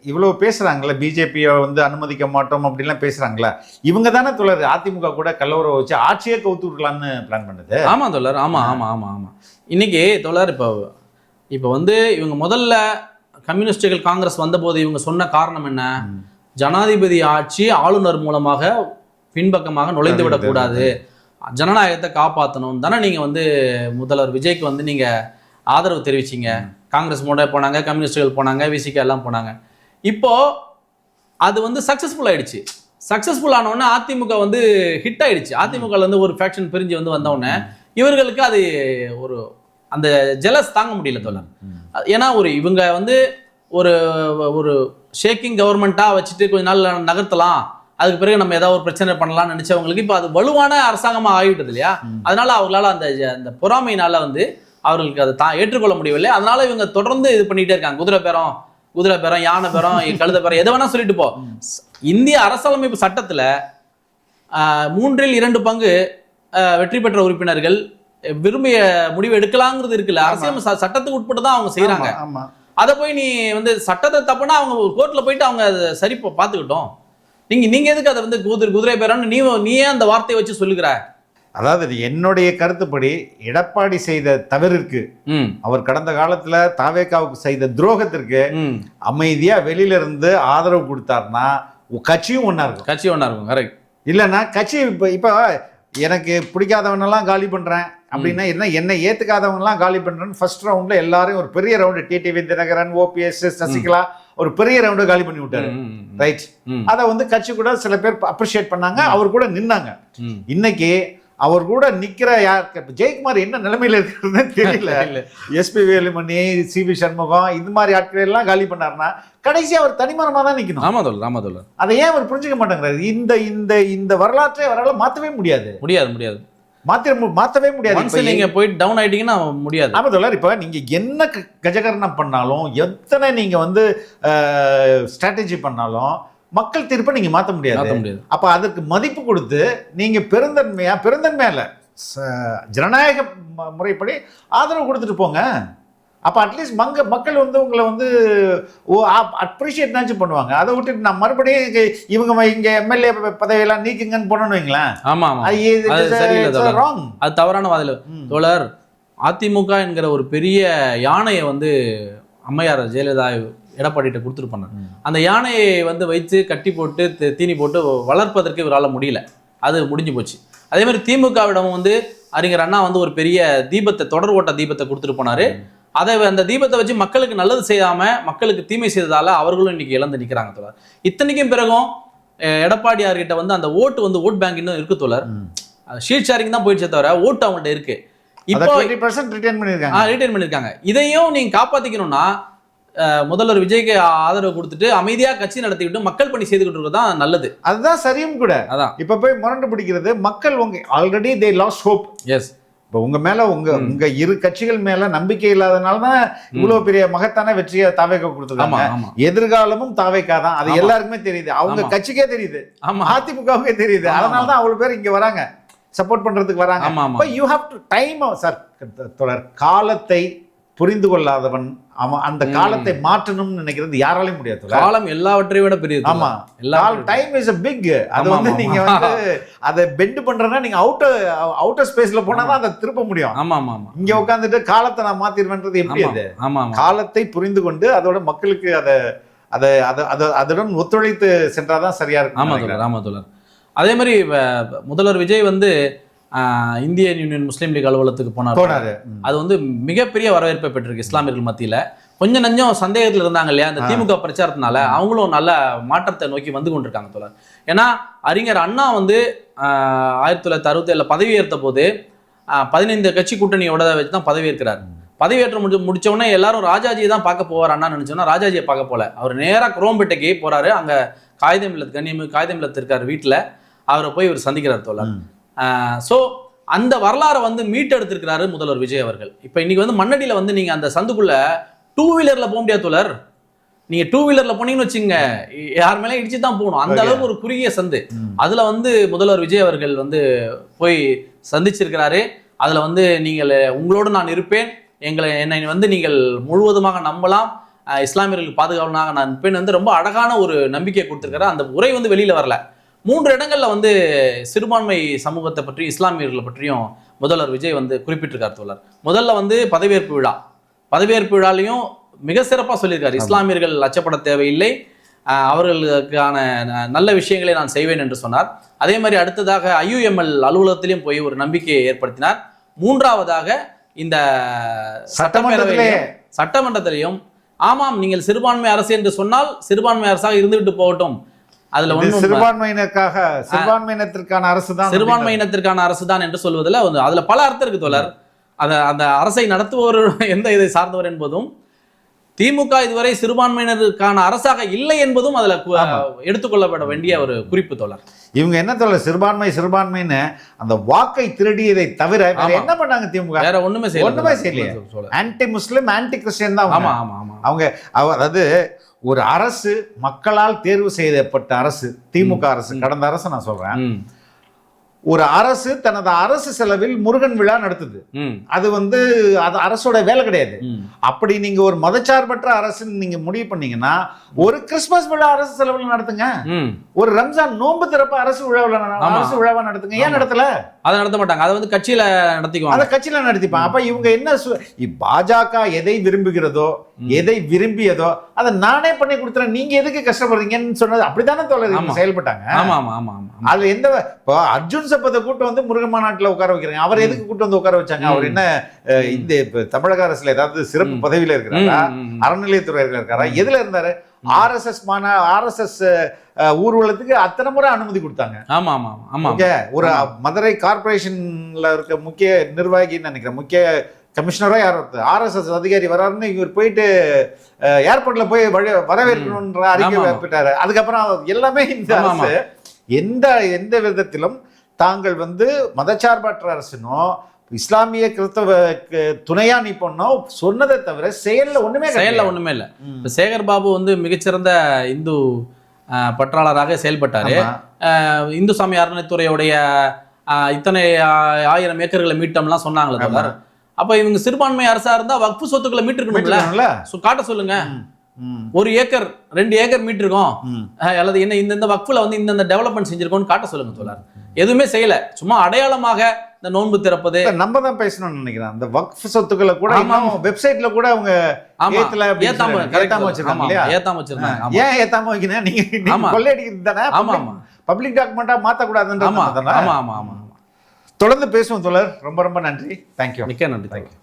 இவ்வளவு பேசுறாங்கல்ல, பிஜேபியை வந்து அனுமதிக்க மாட்டோம் அப்படின்லாம் பேசுறாங்களா, இவங்க தானே தோழர் அதிமுக கூட கல்லவரம் வச்சு ஆட்சியே கவுத்து விடலான்னு பிளான் பண்ணுது. ஆமா தோழர், ஆமா ஆமா ஆமா ஆமா. இன்னைக்கு தோழர், இப்போ வந்து இவங்க முதல்ல கம்யூனிஸ்டுகள் காங்கிரஸ் வந்தபோது இவங்க சொன்ன காரணம் என்ன, ஜனாதிபதி ஆட்சி ஆளுநர் மூலமாக பின்பக்கமாக நுழைந்து விடக்கூடாது, ஜனநாயகத்தை காப்பாற்றணும் தானே நீங்க வந்து முதல்வர் விஜய்க்கு வந்து நீங்க ஆதரவு தெரிவிச்சிங்க. காங்கிரஸ் போனாங்க, கம்யூனிஸ்டுகள் போனாங்க, விசிகா எல்லாம் போனாங்க. இப்போ அது வந்து சக்சஸ்ஃபுல் ஆயிடுச்சு. சக்சஸ்ஃபுல் ஆனவுடனே அதிமுக வந்து ஹிட் ஆயிடுச்சு. அதிமுக வந்து ஒரு ஃபேக்ஷன் பிரிஞ்சு வந்து வந்தவுடனே இவர்களுக்கு அது ஒரு அந்த ஜெலஸ் தாங்க முடியல தோழர். ஏன்னா இவங்க வந்து ஒரு ஷேக்கிங் கவர்மெண்ட்டா வச்சுட்டு கொஞ்ச நாள் நகர்த்தலாம், அதுக்கு பிறகு நம்ம ஏதாவது ஒரு பிரச்சனை பண்ணலாம்னு நினைச்சவங்களுக்கு இப்போ அது வலுவான அரசாங்கமா ஆகிவிட்டது இல்லையா. அதனால அவங்களால அந்த பொறாமையினால வந்து அவர்களுக்கு அதை ஏற்றுக்கொள்ள முடியவில்லை. அதனால இவங்க தொடர்ந்து இது பண்ணிட்டே இருக்காங்க. குதிரை பேரம், யானை பேரம், கழுத பேரம், எதை வேணா சொல்லிட்டு போ. இந்திய அரசியலமைப்பு சட்டத்துல 3/2 வெற்றி பெற்ற உறுப்பினர்கள் விரும்பிய முடிவு எடுக்கலாங்கிறது இருக்குல்ல, அரசியல் சட்டத்துக்கு உட்பட்டு தான் அவங்க செய்யறாங்க. அதை போய் நீ வந்து சட்டத்தை தப்புனா அவங்க ஒரு கோர்ட்ல போயிட்டு அவங்க அதை சரி பார்த்துக்கிட்டோம். நீங்க எதுக்கு அதை வந்து குதிரை பேரம்னு நீ ஏன் அந்த வார்த்தையை வச்சு சொல்லுகிற? அதாவது என்னுடைய கருத்துப்படி எடப்பாடி செய்த தவறிற்கு, அவர் கடந்த காலத்துல தாவேகாவுக்கு செய்த துரோகத்திற்கு அமைதியா வெளியில இருந்து ஆதரவு கொடுத்தாருன்னா கட்சியும் ஒன்னா இருக்கும். கரெக்ட். இல்லைன்னா கட்சி இப்ப எனக்கு பிடிக்காதவனெல்லாம் காலி பண்றேன் அப்படின்னா என்ன ஏத்துக்காதவங்கலாம் காலி பண்றேன்னு ஃபர்ஸ்ட் ரவுண்ட்ல எல்லாரையும் ஒரு பெரிய round TTV Dhinakaran, OPS, Sasikala ஒரு பெரிய ரவுண்டு காலி பண்ணி விட்டாரு. ரைட். அதை வந்து கட்சி கூட சில பேர் அப்ரிஷியேட் பண்ணாங்க, அவர் கூட நின்னாங்க. இன்னைக்கு அவர் கூட நிக்கிற ஜெயக்குமார் என்ன நிலைமையில இருக்கிறதுன்னு தெரியல. எஸ்பி வேலுமணி, சிவி சண்முகம், இது மாதிரி ஆட்கள் எல்லாம் காலி பண்ணாருன்னா கடைசி அவர் தனிமரமா தான் நிக்கணும். ஆமா தோழர். அதை ஏன் அவர் புரிஞ்சுக்க மாட்டேங்கிறாரு? இந்த வரலாற்றை அவரால் மாற்றவே முடியாது. மாற்றவே முடியாது. நீங்க போயிட்டு டவுன் ஆயிட்டீங்கன்னா முடியாது. ஆமா தோழர். இப்ப நீங்க என்ன கஜகரணம் பண்ணாலும், எத்தனை நீங்க வந்து ஸ்ட்ராட்டஜி பண்ணாலும் மக்கள் தீர்ப்பை நீங்க மாற்ற முடியாது. அப்ப அதற்கு மதிப்பு கொடுத்து நீங்க பெருந்தன்மையா இல்ல, ஜனநாயக முறைப்படி ஆதரவு கொடுத்துட்டு போங்க. அப்ப அட்லீஸ்ட் மக்கள் வந்து உங்களை வந்து அப்ரிஷியேட்னாச்சும் பண்ணுவாங்க. அதை விட்டுட்டு நான் மறுபடியும் இவங்க இங்க எம்எல்ஏ பதவியெல்லாம் நீக்குங்கன்னு போனோன்னு வைங்களேன். அது தவறான வாதில தோழர். அதிமுக என்கிற ஒரு பெரிய யானையை வந்து அம்மையார் ஜெயலலிதா எடப்பாடிட்ட கொடுத்துருப்பாங்க. அந்த யானையை வந்து வைத்து கட்டி போட்டு தீனி போட்டு வளர்ப்பதற்கு இவரால் முடியல, அது முடிஞ்சு போச்சு. அதே மாதிரி திமுகவிடம் வந்து அறிஞர் அண்ணா வந்து ஒரு பெரிய தீபத்தை, தொடர் ஓட்ட தீபத்தை கொடுத்துட்டு போனாரு. அந்த தீபத்தை வச்சு மக்களுக்கு நல்லது செய்யாம மக்களுக்கு தீமை செய்ததால அவர்களும் இன்னைக்கு இழந்து நிற்கிறாங்க தோழர். இத்தனைக்கும் பிறகும் எடப்பாடியார்கிட்ட வந்து அந்த ஓட்டு பேங்க் இன்னும் இருக்கு தோழர். ஷீட் ஷேரிங் தான் போயிடுச்சே தவிர ஓட்டு அவங்கள்ட்ட இருக்கு. இப்போ 20% ரிட்டர்ன் பண்ணிருக்காங்க. ரிட்டர்ன் பண்ணிருக்காங்க. இதையும் நீங்க காப்பாத்திக்கணும்னா முதல்வர் விஜய்க்கு ஆதரவு கொடுத்துட்டு அமைதியா கட்சி நடத்திக்கிட்டு மக்கள் பணி செய்துக்கிட்டு இருக்கிறது தான் நல்லது. அதுதான் சரியும் கூட. அதான் இப்ப போய் முரண்டு பிடிக்கிறது மக்கள் already they lost hope. Yes. இப்போ உங்க மேல உங்க இரு கட்சிகள் மேல நம்பிக்கை இல்லாதனால தான் இவ்வளவு பெரிய மகத்தான வெற்றியை தாவேக்கா கொடுத்துருக்காங்க. எதிர்காலமும் தாவேக்கா தான், அது எல்லாருக்குமே தெரியுது. அவங்க கட்சிக்கே தெரியுது, அதிமுகவுக்கே தெரியுது. அதனாலதான் அவ்வளவு பேர் இங்க வராங்க, சப்போர்ட் பண்றதுக்கு வராங்க. You have to time sir தொடர். காலத்தை புரிந்து கொள்ளாதவன் அவன் அந்த காலத்தை மாற்றணும்னு நினைக்கிறது யாராலையும் முடியாது. காலம் எல்லாவற்றையும் விட பெரியது. ஆமா, டைம் இஸ் a big. அது வந்து நீங்க வந்து அதை பெண்ட் பண்றனா நீங்க அவுட்டர் ஸ்பேஸ்ல போனா தான் அதை திருப்ப முடியும். ஆமா ஆமா ஆமா. இங்க உட்கார்ந்துட்டு காலத்தை நான் மாத்திடுவேன்றது எப்படி? அது காலத்தை புரிந்து கொண்டு அதோட மக்களுக்கு அதுடன் ஒத்துழைத்து சென்றாதான் சரியா இருக்கும். ஆமா தோழர், ஆமா தோழர். அதே மாதிரி முதல்வர் விஜய் வந்து இந்தியன் யூனியன் முஸ்லீம் லீக் அலுவலகத்துக்கு போனாரு. அது வந்து மிகப்பெரிய வரவேற்பை பெற்றிருக்கு இஸ்லாமியர்கள் மத்தியில. கொஞ்சம் நஞ்சம் சந்தேகத்தில் இருந்தாங்க இல்லையா அந்த திமுக பிரச்சாரத்தினால, அவங்களும் நல்ல மாற்றத்தை நோக்கி வந்து கொண்டிருக்காங்க தோழர். ஏன்னா அறிஞர் அண்ணா வந்து 1967 பதவியேற்ற போது 15 கட்சி கூட்டணியோட வச்சு தான் பதவியேற்கிறார். பதவியேற்ற முடிச்ச உடனே எல்லாரும் ராஜாஜியை தான் பார்க்க போவார் அண்ணா நினைச்சோன்னா ராஜாஜியை பார்க்க போல. அவர் நேராக குரோம்பேட்டைக்கு போறாரு. அங்க காகிதம் இல்லத்து காகிதம் இல்லத்து இருக்கார் வீட்டில், அவரை போய் இவர் சந்திக்கிறார் தோழர். ஸோ அந்த வரலாறை வந்து மீட்டெடுத்திருக்கிறாரு முதல்வர் விஜய் அவர்கள். இப்போ இன்னைக்கு வந்து மண்ணடியில் வந்து நீங்கள் அந்த சந்துக்குள்ள 2 வீலரில் போக முடியாது தோழர். நீங்கள் 2 வீலரில் போனீங்கன்னு வச்சுங்க, யார் மேலே இடிச்சு தான் போகணும். அந்த அளவுக்கு ஒரு குறுகிய சந்து. அதில் வந்து முதல்வர் விஜய் அவர்கள் வந்து போய் சந்திச்சிருக்கிறாரு. அதில் வந்து நீங்கள் உங்களோடு நான் இருப்பேன், என்னை வந்து நீங்கள் முழுவதுமாக நம்பலாம், இஸ்லாமியர்களுக்கு பாதுகாவலனாக நான் இருப்பேன் வந்து ரொம்ப அழகான ஒரு நம்பிக்கையை கொடுத்துருக்காரு. அந்த உரை வந்து வெளியில் வரல. 3 இடங்கள்ல வந்து சிறுபான்மை சமூகத்தை பற்றி இஸ்லாமியர்களை பற்றியும் முதல்வர் விஜய் வந்து குறிப்பிட்டிருக்கார் தோழர். முதல்ல வந்து பதவியேற்பு விழாலையும் மிக சிறப்பாக சொல்லியிருக்காரு, இஸ்லாமியர்கள் அச்சப்பட தேவையில்லை, அவர்களுக்கான நல்ல விஷயங்களை நான் செய்வேன் என்று சொன்னார். அதே மாதிரி அடுத்ததாக IUML அலுவலகத்திலையும் போய் ஒரு நம்பிக்கையை ஏற்படுத்தினார். 3ஆவதாக இந்த சட்டமன்றத்திலையும் ஆமாம் நீங்கள் சிறுபான்மை அரசு என்று சொன்னால் சிறுபான்மை அரசாக இருந்துவிட்டு போகட்டும், அதுல சிறுபான்மையினத்திற்கான அரசு தான் என்று சொல்வதில் அதுல பல அர்த்தம் இருக்கு தோழர். அந்த அரசை நடத்துபவர் எந்த இதை சார்ந்தவர் என்பதும், திமுக இதுவரை சிறுபான்மையினருக்கான அரசாக இல்லை என்பதும் அதுல எடுத்துக்கொள்ளப்பட வேண்டிய ஒரு குறிப்பு தோழர். இவங்க என்ன தோழர் சிறுபான்மைன்னு அந்த வாக்கை திருடியதை தவிர என்ன பண்ணாங்க திமுக? வேற ஒண்ணுமே செய்யலையே. ஆன்டி முஸ்லிம் ஆன்டி கிறிஸ்டியன் தான் அவங்க. அதாவது ஒரு அரசு மக்களால் தேர்வு செய்யப்பட்ட அரசு, திமுக அரசு, கடந்த அரசு நான் சொல்றேன். ஒரு அரசு தனது அரசு செலவில் முருகன் விழா நடத்துது. அது வந்து அது அரசோட வேலை கிடையாது. அப்படி நீங்க ஒரு மதச்சார்பற்ற அரசு நீங்க முடிவு பண்ணீங்கன்னா ஒரு கிறிஸ்துமஸ் விழா அரசு செலவில் நடத்துங்க, ஒரு ரம்ஜான் நோன்பு திறப்பு அரசு விழாவா நடத்துங்க. ஏன் நடத்தல? அதை நடத்த மாட்டாங்க, அதை வந்து கட்சியில நடத்திக்குவாங்க, அதை கட்சியில நடத்திப்பாங்க. அப்ப இவங்க என்ன பாஜக எதை விரும்புகிறதோ எதை விரும்பியதோ அதை நானே பண்ணி கொடுத்துறேன், நீங்க எதுக்கு கஷ்டப்படுறீங்கன்னு சொன்னது அப்படித்தானே தோழர் செயல்பட்டாங்க. அதுல எந்த அர்ஜுன் சப்பத்தை கூட்டு வந்து முருகன் மாநாட்டுல உட்கார வைக்கிறாங்க, அவர் எதுக்கு கூட்டு வந்து உட்கார வச்சாங்க? அவர் என்ன இந்த தமிழக அரசுல ஏதாவது சிறப்பு பதவியில இருக்கிறாரா? அறநிலையத்துறையில இருக்காரா? எதுல இருந்தாரு? RSS ஊர்வலத்துக்கு அத்தனை முறை அனுமதி கொடுத்தாங்க. ஒரு மதுரை கார்பரேஷன்ல இருக்க முக்கிய நிர்வாகின்னு நினைக்கிறேன், முக்கிய கமிஷனரா யார் RSS அதிகாரி வராருன்னு இவர் போயிட்டு ஏர்போர்ட்ல போய் வரவேற்கணும்ன்ற அறிக்கை வைப்பிட்டாரு. அதுக்கப்புறம் எல்லாமே இந்த அரசு எந்த விதத்திலும் தாங்கள் வந்து மதச்சார்பற்ற அரசுனோ இஸ்லாமிய கிறிஸ்தவ துணையா நீ பண்ணோம் சொன்னதை தவிர செயல்ல ஒண்ணுமே இல்லை. இப்ப சேகர் பாபு வந்து மிகச்சிறந்த இந்து பற்றாளராக செயல்பட்டாரு. இந்து சமய அறநிலைத்துறையுடைய இத்தனை 1000 ஏக்கர்களை மீட்டம்லாம் சொன்னாங்களே. அப்ப இவங்க சிறுபான்மை அரசா இருந்தா வக்ஃபு சொத்துக்களை மீட்டிருக்கணும்ல, காட்ட சொல்லுங்க. 1 ஏக்கர் 2 ஏக்கர் மீட்டிருக்கோம் அல்லது என்ன இந்த வக்ஃபுல வந்து இந்த டெவலப்மெண்ட் செஞ்சிருக்கோம்னு காட்ட சொல்லுங்க தோழர். எதுவுமே செய்யல, சும்மா அடையாளமாக இந்த நோன்பு திறப்பது. நம்ம தான் பேசணும்னு நினைக்கிறேன். அந்த வக்ஃப் சொத்துக்களை கூட வெப்சைட்ல கூட அவங்க ஏத்தாம வச்சிருக்காங்க. ஏன் ஏத்தாம வைக்கணும்? நீங்க கொள்ளையடிக்கிறது தானே, பப்ளிக் டாக்குமெண்டா மாத்தக்கூடாதுன்னு தொடர்ந்து பேசுவோம் தோழர். ரொம்ப ரொம்ப நன்றி. தேங்க்யூ. மிக்க நன்றி. தேங்க்யூ.